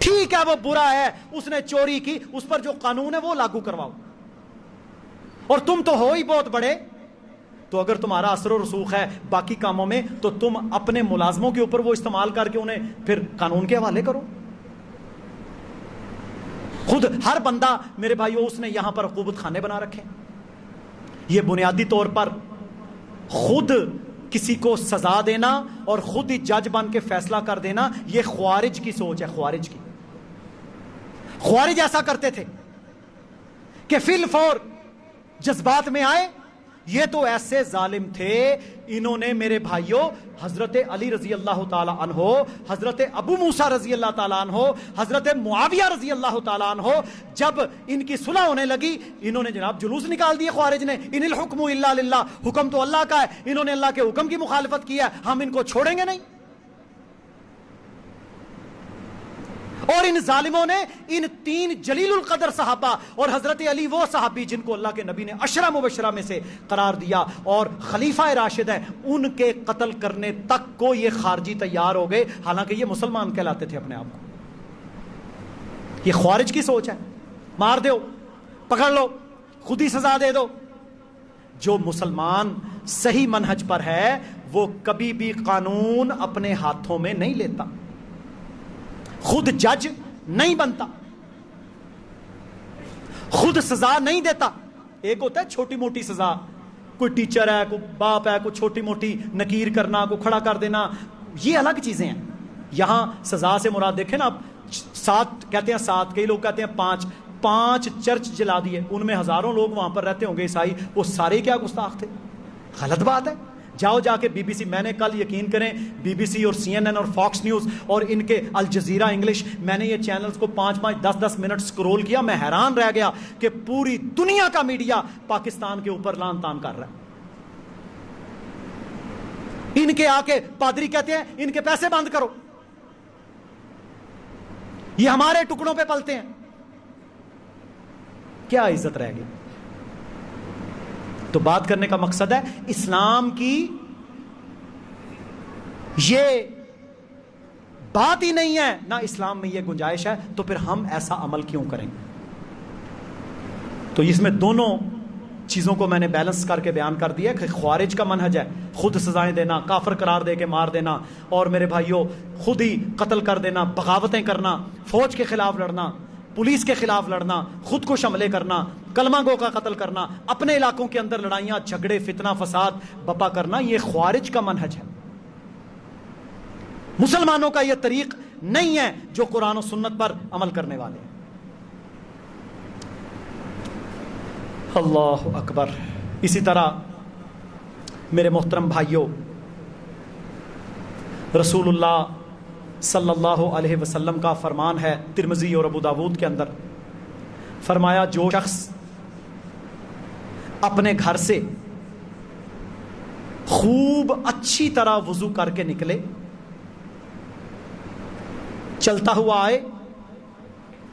ٹھیک ہے وہ برا ہے، اس نے چوری کی، اس پر جو قانون ہے وہ لاگو کرواؤ۔ اور تم تو ہو ہی بہت بڑے، تو اگر تمہارا اثر و رسوخ ہے باقی کاموں میں تو تم اپنے ملازموں کے اوپر وہ استعمال کر کے انہیں پھر قانون کے حوالے کرو۔ خود ہر بندہ میرے بھائیو اس نے یہاں پر عقوبت خانے بنا رکھے۔ یہ بنیادی طور پر خود کسی کو سزا دینا اور خود ہی جج بن کے فیصلہ کر دینا، یہ خوارج کی سوچ ہے، خوارج کی۔ خوارج ایسا کرتے تھے کہ فی الفور جذبات میں آئے، یہ تو ایسے ظالم تھے، انہوں نے میرے بھائیوں حضرت علی رضی اللہ تعالی عنہ، حضرت ابو موسیٰ رضی اللہ تعالی عنہ، حضرت معاویہ رضی اللہ تعالی عنہ، جب ان کی صلح ہونے لگی انہوں نے جناب جلوس نکال دیے۔ خوارج نے ان الحکم الا للہ، حکم تو اللہ کا ہے، انہوں نے اللہ کے حکم کی مخالفت کی ہے، ہم ان کو چھوڑیں گے نہیں۔ اور ان ظالموں نے ان تین جلیل القدر صحابہ اور حضرت علی وہ صحابی جن کو اللہ کے نبی نے عشرہ مبشرہ میں سے قرار دیا اور خلیفہ راشد ہیں، ان کے قتل کرنے تک کو یہ خارجی تیار ہو گئے، حالانکہ یہ مسلمان کہلاتے تھے اپنے آپ کو۔ یہ خوارج کی سوچ ہے، مار دو، پکڑ لو، خود ہی سزا دے دو۔ جو مسلمان صحیح منہج پر ہے وہ کبھی بھی قانون اپنے ہاتھوں میں نہیں لیتا، خود جج نہیں بنتا، خود سزا نہیں دیتا۔ ایک ہوتا ہے چھوٹی موٹی سزا، کوئی ٹیچر ہے، کوئی باپ ہے، کوئی چھوٹی موٹی نکیر کرنا، کوئی کھڑا کر دینا، یہ الگ چیزیں ہیں۔ یہاں سزا سے مراد دیکھیں نا آپ، 7 کہتے ہیں، 7 کئی لوگ کہتے ہیں 5 چرچ جلا دیے، ان میں ہزاروں لوگ وہاں پر رہتے ہوں گے عیسائی، وہ سارے کیا گستاخ تھے؟ غلط بات ہے۔ جاؤ جا کے بی بی سی، میں نے کل یقین کریں بی بی سی اور سی این این اور فاکس نیوز اور ان کے الجزیرہ انگلش، میں نے یہ چینلز کو 5 10 منٹ سکرول کیا، میں حیران رہ گیا کہ پوری دنیا کا میڈیا پاکستان کے اوپر لان تان کر رہا ہے۔ ان کے آ کے پادری کہتے ہیں ان کے پیسے بند کرو، یہ ہمارے ٹکڑوں پہ پلتے ہیں، کیا عزت رہ گئی؟ تو بات کرنے کا مقصد ہے اسلام کی یہ بات ہی نہیں ہے، نہ اسلام میں یہ گنجائش ہے، تو پھر ہم ایسا عمل کیوں کریں؟ تو اس میں دونوں چیزوں کو میں نے بیلنس کر کے بیان کر دیا کہ خوارج کا منہج ہے خود سزائیں دینا، کافر قرار دے کے مار دینا، اور میرے بھائیوں خود ہی قتل کر دینا، بغاوتیں کرنا، فوج کے خلاف لڑنا، پولیس کے خلاف لڑنا، خود کش حملے کرنا، کلمہ گو کا قتل کرنا، اپنے علاقوں کے اندر لڑائیاں جھگڑے فتنہ فساد بپا کرنا، یہ خوارج کا منہج ہے۔ مسلمانوں کا یہ طریق نہیں ہے جو قرآن و سنت پر عمل کرنے والے ہیں۔ اللہ اکبر۔ اسی طرح میرے محترم بھائیوں، رسول اللہ صلی اللہ علیہ وسلم کا فرمان ہے ترمذی اور ابو داود کے اندر، فرمایا جو شخص اپنے گھر سے خوب اچھی طرح وضو کر کے نکلے، چلتا ہوا آئے،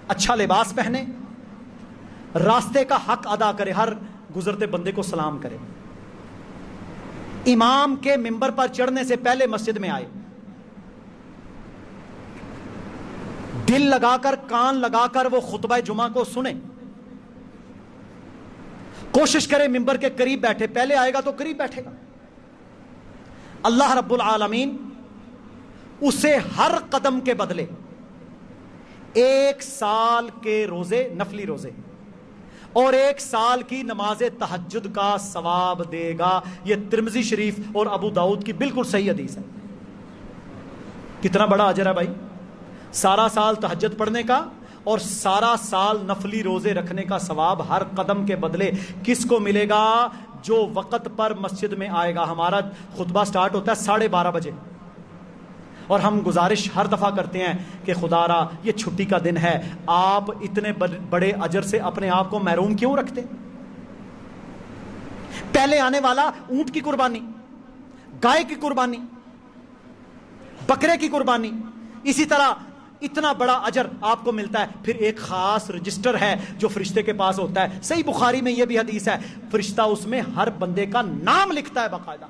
اچھا لباس پہنے، راستے کا حق ادا کرے، ہر گزرتے بندے کو سلام کرے، امام کے منبر پر چڑھنے سے پہلے مسجد میں آئے، دل لگا کر کان لگا کر وہ خطبہ جمعہ کو سنے، کوشش کرے ممبر کے قریب بیٹھے، پہلے آئے گا تو قریب بیٹھے گا، اللہ رب العالمین اسے ہر قدم کے بدلے 1 سال کے روزے، نفلی روزے اور 1 سال کی نماز تہجد کا ثواب دے گا۔ یہ ترمذی شریف اور ابو داؤد کی بالکل صحیح حدیث ہے۔ کتنا بڑا اجر ہے بھائی، سارا سال تہجد پڑھنے کا اور سارا سال نفلی روزے رکھنے کا ثواب ہر قدم کے بدلے کس کو ملے گا؟ جو وقت پر مسجد میں آئے گا۔ ہمارا خطبہ سٹارٹ ہوتا ہے 12:30 بجے، اور ہم گزارش ہر دفعہ کرتے ہیں کہ خدا را یہ چھٹی کا دن ہے، آپ اتنے بڑے اجر سے اپنے آپ کو محروم کیوں رکھتے؟ پہلے آنے والا اونٹ کی قربانی، گائے کی قربانی، بکرے کی قربانی، اسی طرح اتنا بڑا اجر آپ کو ملتا ہے۔ پھر ایک خاص رجسٹر ہے جو فرشتے کے پاس ہوتا ہے، صحیح بخاری میں یہ بھی حدیث ہے، فرشتہ اس میں ہر بندے کا نام لکھتا ہے باقاعدہ،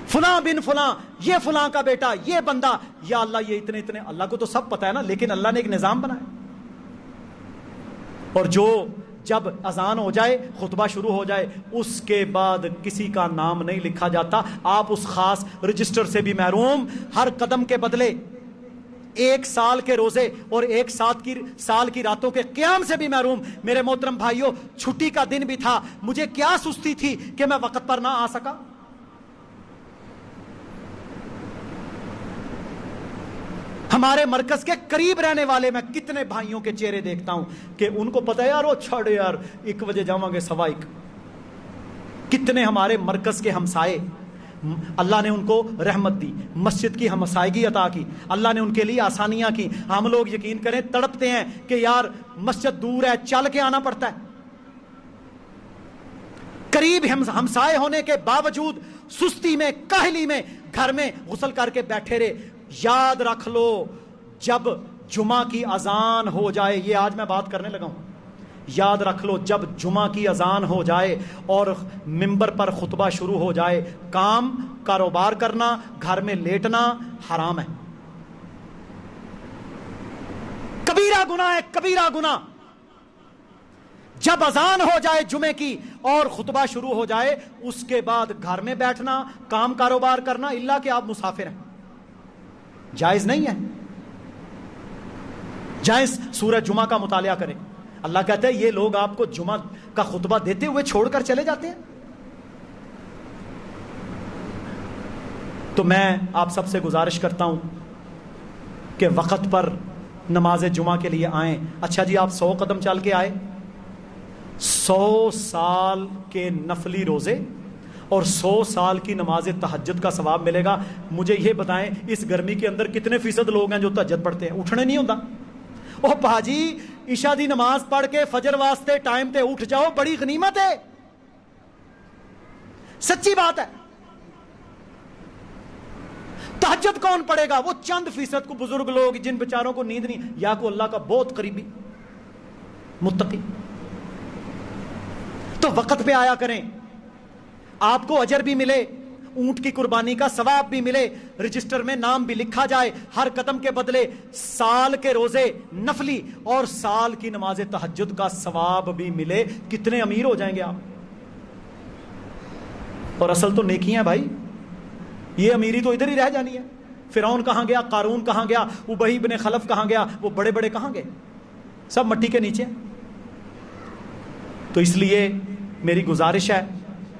فلاں بن فلاں، یہ فلاں کا بیٹا، یہ بندہ، یا اللہ یہ اتنے، اللہ کو تو سب پتا ہے نا، لیکن اللہ نے ایک نظام بنایا۔ اور جو جب اذان ہو جائے، خطبہ شروع ہو جائے، اس کے بعد کسی کا نام نہیں لکھا جاتا، آپ اس خاص رجسٹر سے بھی محروم، ہر قدم کے بدلے 1 سال کے روزے اور 1 سال کی راتوں کے قیام سے بھی محروم۔ میرے محترم بھائیوں، چھٹی کا دن بھی تھا، مجھے کیا سستی تھی کہ میں وقت پر نہ آ سکا؟ ہمارے مرکز کے قریب رہنے والے میں کتنے بھائیوں کے چہرے دیکھتا ہوں کہ ان کو پتہ ہے یار وہ چھڑ یار 1 بجے جاؤں گے 1:15۔ کتنے ہمارے مرکز کے ہمسائے، اللہ نے ان کو رحمت دی، مسجد کی ہمسائیگی عطا کی، اللہ نے ان کے لیے آسانیاں کی۔ ہم لوگ یقین کریں تڑپتے ہیں کہ یار مسجد دور ہے، چل کے آنا پڑتا ہے، قریب ہمسائے ہونے کے باوجود سستی میں، کاہلی میں گھر میں غسل کر کے بیٹھے رہے۔ یاد رکھ لو، جب جمعہ کی اذان ہو جائے، یہ آج میں بات کرنے لگا ہوں، یاد رکھ لو جب جمعہ کی اذان ہو جائے اور منبر پر خطبہ شروع ہو جائے، کام کاروبار کرنا، گھر میں لیٹنا حرام ہے، کبیرہ گناہ ہے، کبیرہ گناہ۔ جب اذان ہو جائے جمعے کی اور خطبہ شروع ہو جائے، اس کے بعد گھر میں بیٹھنا، کام کاروبار کرنا، الا کہ آپ مسافر ہیں، جائز نہیں ہے۔ جائز سورہ جمعہ کا مطالعہ کریں، اللہ کہتا ہے یہ لوگ آپ کو جمعہ کا خطبہ دیتے ہوئے چھوڑ کر چلے جاتے ہیں۔ تو میں آپ سب سے گزارش کرتا ہوں کہ وقت پر نماز جمعہ کے لیے آئیں۔ اچھا جی، آپ 100 قدم چل کے آئے، 100 سال کے نفلی روزے اور 100 سال کی نماز تہجد کا ثواب ملے گا۔ مجھے یہ بتائیں اس گرمی کے اندر کتنے فیصد لوگ ہیں جو تہجد پڑھتے ہیں؟ اٹھنے نہیں ہوتا۔ او بھاجی، عشاء دی نماز پڑھ کے فجر واسطے ٹائم تے اٹھ جاؤ، بڑی غنیمت ہے، سچی بات ہے۔ تہجد کون پڑھے گا؟ وہ چند فیصد کو بزرگ لوگ جن بیچاروں کو نیند نہیں، یا کو اللہ کا بہت قریبی متقی۔ تو وقت پہ آیا کریں, آپ کو اجر بھی ملے, اونٹ کی قربانی کا ثواب بھی ملے, رجسٹر میں نام بھی لکھا جائے, ہر قدم کے بدلے سال کے روزے نفلی اور سال کی نماز تہجد کا ثواب بھی ملے. کتنے امیر ہو جائیں گے آپ. اور اصل تو نیکی ہیں بھائی, یہ امیری تو ادھر ہی رہ جانی ہے. فرعون کہاں گیا, قارون کہاں گیا, ابی بن خلف کہاں گیا, وہ بڑے بڑے کہاں گئے, سب مٹی کے نیچے. تو اس لیے میری گزارش ہے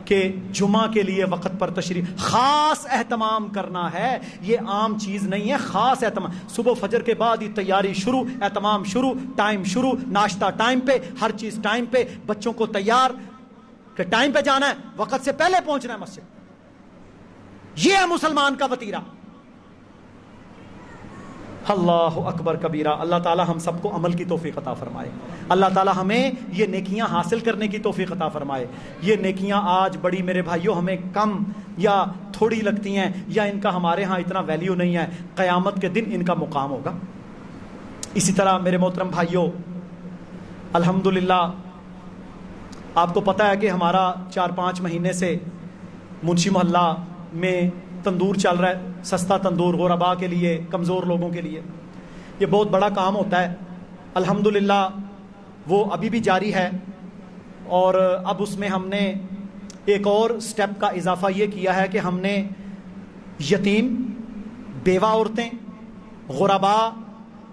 کہ جمعہ کے لیے وقت پر تشریف, خاص اہتمام کرنا ہے. یہ عام چیز نہیں ہے, خاص اہتمام. صبح فجر کے بعد ہی تیاری شروع, اہتمام شروع, ٹائم شروع, ناشتہ ٹائم پہ, ہر چیز ٹائم پہ, بچوں کو تیار کہ ٹائم پہ جانا ہے, وقت سے پہلے پہنچنا ہے مسجد. یہ ہے مسلمان کا وتیرہ. اللہ اکبر کبیرہ. اللہ تعالی ہم سب کو عمل کی توفیق عطا فرمائے. اللہ تعالی ہمیں یہ نیکیاں حاصل کرنے کی توفیق عطا فرمائے. یہ نیکیاں آج بڑی میرے بھائیوں ہمیں کم یا تھوڑی لگتی ہیں, یا ان کا ہمارے ہاں اتنا ویلیو نہیں ہے. قیامت کے دن ان کا مقام ہوگا. اسی طرح میرے محترم بھائیوں, الحمدللہ آپ کو پتہ ہے کہ ہمارا 4-5 مہینے سے منشی محلہ میں تندور چل رہا ہے, سستا تندور غربا کے لیے, کمزور لوگوں کے لیے. یہ بہت بڑا کام ہوتا ہے. الحمدللہ وہ ابھی بھی جاری ہے, اور اب اس میں ہم نے ایک اور سٹیپ کا اضافہ یہ کیا ہے کہ ہم نے یتیم, بیوہ عورتیں, غربا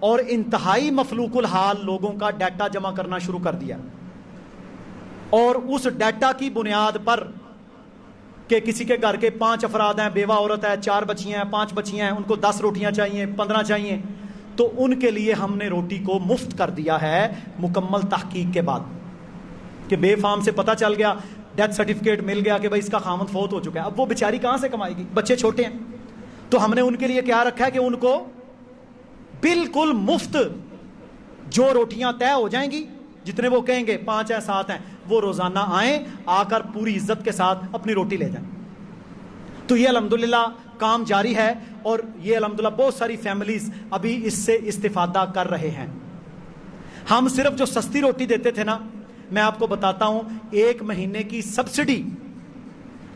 اور انتہائی مفلوق الحال لوگوں کا ڈیٹا جمع کرنا شروع کر دیا. اور اس ڈیٹا کی بنیاد پر کہ کسی کے گھر کے 5 افراد ہیں, بیوہ عورت ہے, 4 بچیاں ہیں, 5 بچیاں ہیں, ان کو 10 روٹیاں چاہیے, 15 چاہیے, تو ان کے لیے ہم نے روٹی کو مفت کر دیا ہے مکمل تحقیق کے بعد. کہ بے فارم سے پتہ چل گیا, ڈیتھ سرٹیفکیٹ مل گیا کہ بھائی اس کا خاوند فوت ہو چکا ہے, اب وہ بیچاری کہاں سے کمائے گی, بچے چھوٹے ہیں. تو ہم نے ان کے لیے کیا رکھا ہے کہ ان کو بالکل مفت جو روٹیاں طے ہو جائیں گی, جتنے وہ کہیں گے, 5 ہیں 7 ہیں, وہ روزانہ آئیں, آ کر پوری عزت کے ساتھ اپنی روٹی لے جائیں. تو یہ الحمدللہ کام جاری ہے, اور یہ الحمدللہ بہت ساری فیملیز ابھی اس سے استفادہ کر رہے ہیں. ہم صرف جو سستی روٹی دیتے تھے نا, میں آپ کو بتاتا ہوں, 1 مہینے کی سبسڈی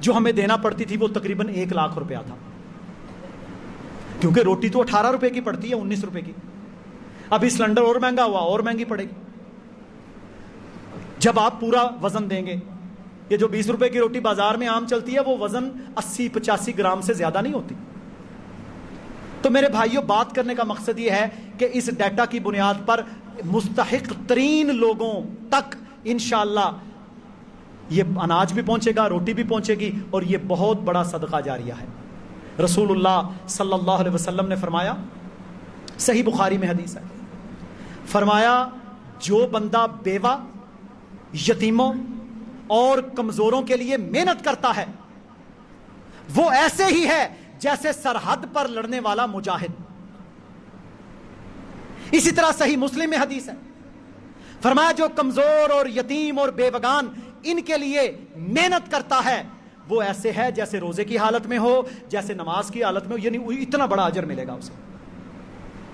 جو ہمیں دینا پڑتی تھی وہ تقریباً 1 لاکھ روپیہ تھا. کیونکہ روٹی تو 18 روپے کی پڑتی ہے, 19 روپے کی. ابھی سلنڈر اور مہنگا ہوا, اور مہنگی پڑے گی. جب آپ پورا وزن دیں گے, یہ جو 20 روپے کی روٹی بازار میں عام چلتی ہے وہ وزن 80-85 گرام سے زیادہ نہیں ہوتی. تو میرے بھائیوں, بات کرنے کا مقصد یہ ہے کہ اس ڈیٹا کی بنیاد پر مستحق ترین لوگوں تک انشاءاللہ یہ اناج بھی پہنچے گا, روٹی بھی پہنچے گی, اور یہ بہت بڑا صدقہ جاریہ ہے. رسول اللہ صلی اللہ علیہ وسلم نے فرمایا, صحیح بخاری میں حدیث ہے, فرمایا جو بندہ بیوہ, یتیموں اور کمزوروں کے لیے محنت کرتا ہے وہ ایسے ہی ہے جیسے سرحد پر لڑنے والا مجاہد. اسی طرح صحیح مسلم میں حدیث ہے, فرمایا جو کمزور اور یتیم اور بیوگان ان کے لیے محنت کرتا ہے وہ ایسے ہے جیسے روزے کی حالت میں ہو, جیسے نماز کی حالت میں ہو, یعنی اتنا بڑا اجر ملے گا اسے.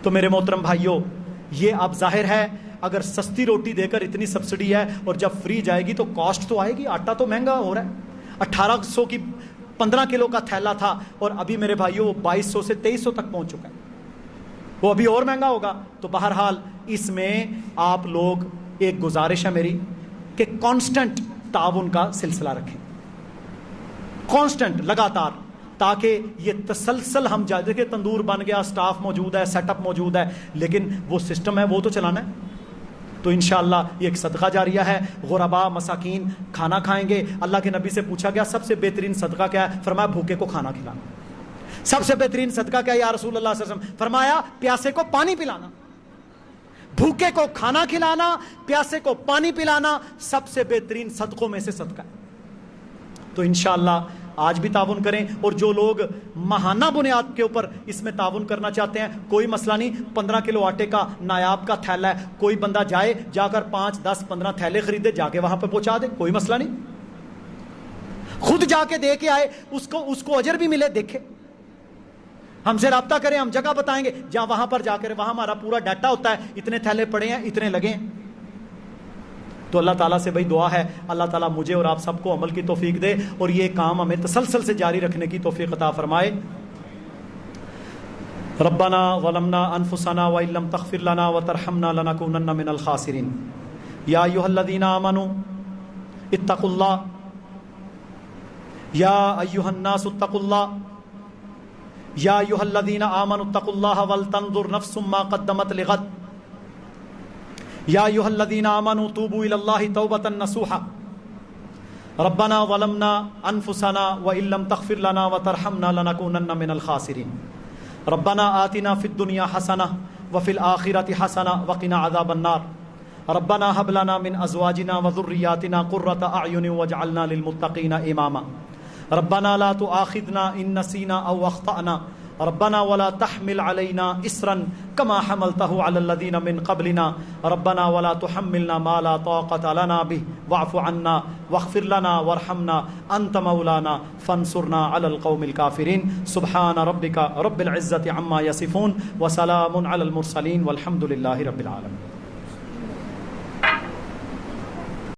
تو میرے محترم بھائیوں, یہ اب ظاہر ہے اگر سستی روٹی دے کر اتنی سبسڈی ہے, اور جب فری جائے گی تو کاسٹ تو آئے گی. آٹا تو مہنگا ہو رہا ہے, 1800 کی 15 کلو کا تھیلا تھا, اور ابھی میرے بھائیوں وہ 2200 سے 2300 تک پہنچ چکا ہے, وہ ابھی اور مہنگا ہوگا. تو بہرحال اس میں آپ لوگ, ایک گزارش ہے میری کہ کانسٹنٹ تعاون کا سلسلہ رکھیں, کانسٹنٹ, لگاتار, تاکہ یہ تسلسل ہم جائے کہ تندور بن گیا, سٹاف موجود ہے, سیٹ اپ موجود ہے, لیکن وہ سسٹم ہے وہ تو چلانا ہے. تو انشاءاللہ یہ ایک صدقہ جاریہ ہے. غربا مساکین کھانا کھائیں گے. اللہ کے نبی سے پوچھا گیا سب سے بہترین صدقہ کیا ہے, فرمایا بھوکے کو کھانا کھلانا. سب سے بہترین صدقہ کیا یا رسول اللہ صلی اللہ علیہ وسلم, فرمایا پیاسے کو پانی پلانا. بھوکے کو کھانا کھلانا, پیاسے کو پانی پلانا سب سے بہترین صدقوں میں سے صدقہ ہے. تو انشاءاللہ آج بھی تعاون کریں, اور جو لوگ ماہانہ بنیاد کے اوپر اس میں تعاون کرنا چاہتے ہیں کوئی مسئلہ نہیں. 15 کلو آٹے کا نایاب کا تھیلا ہے, کوئی بندہ جائے, جا کر 5, 10, 15 تھیلے خریدے, جا کے وہاں پہ پہنچا دے, کوئی مسئلہ نہیں. خود جا کے دے کے آئے, اس کو اجر بھی ملے. دیکھے, ہم سے رابطہ کریں, ہم جگہ بتائیں گے, جہاں وہاں پر جا کر, وہاں ہمارا پورا ڈیٹا ہوتا ہے, اتنے تھیلے پڑے ہیں, اتنے لگے ہیں. تو اللہ تعالیٰ سے بھائی دعا ہے اللہ تعالیٰ مجھے اور آپ سب کو عمل کی توفیق دے اور یہ کام ہمیں تسلسل سے جاری رکھنے کی توفیق عطا فرمائے. ربنا ظلمنا انفسنا وان لم تغفر لنا وترحمنا لنكونن من الخاسرین. یا ایھا الذین آمنوا اتقوا اللہ یا ایھا الناس اتقوا اللہ یا ایھا الذین آمنوا اتقوا اللہ ولتنظر نفس ما قدمت لغد یا ایھا الذین آمنوا توبوا الی اللہ توبۃ نصوحا. ربنا ظلمنا انفسنا وان لم تغفر لنا وترحمنا لنكونن من الخاسرین. ربنا آتنا فی الدنیا حسنہ وفی الآخرۃ حسنہ وقنا عذاب النار. ربنا هب لنا من ازواجنا وذرياتنا قرة اعین واجعلنا للمتقین اماما. ربنا لا تؤاخذنا ان نسینا او اخطأنا. ربنا ولا تحمل علينا اسرا كما حملته على الذين من قبلنا. ربنا ولا تحملنا ما لا طاقة لنا به واعف عنا واغفر لنا وارحمنا انت مولانا فانصرنا على القوم الكافرين. سبحان ربك رب العزة عما يصفون وسلام على المرسلين والحمد لله رب العالمين.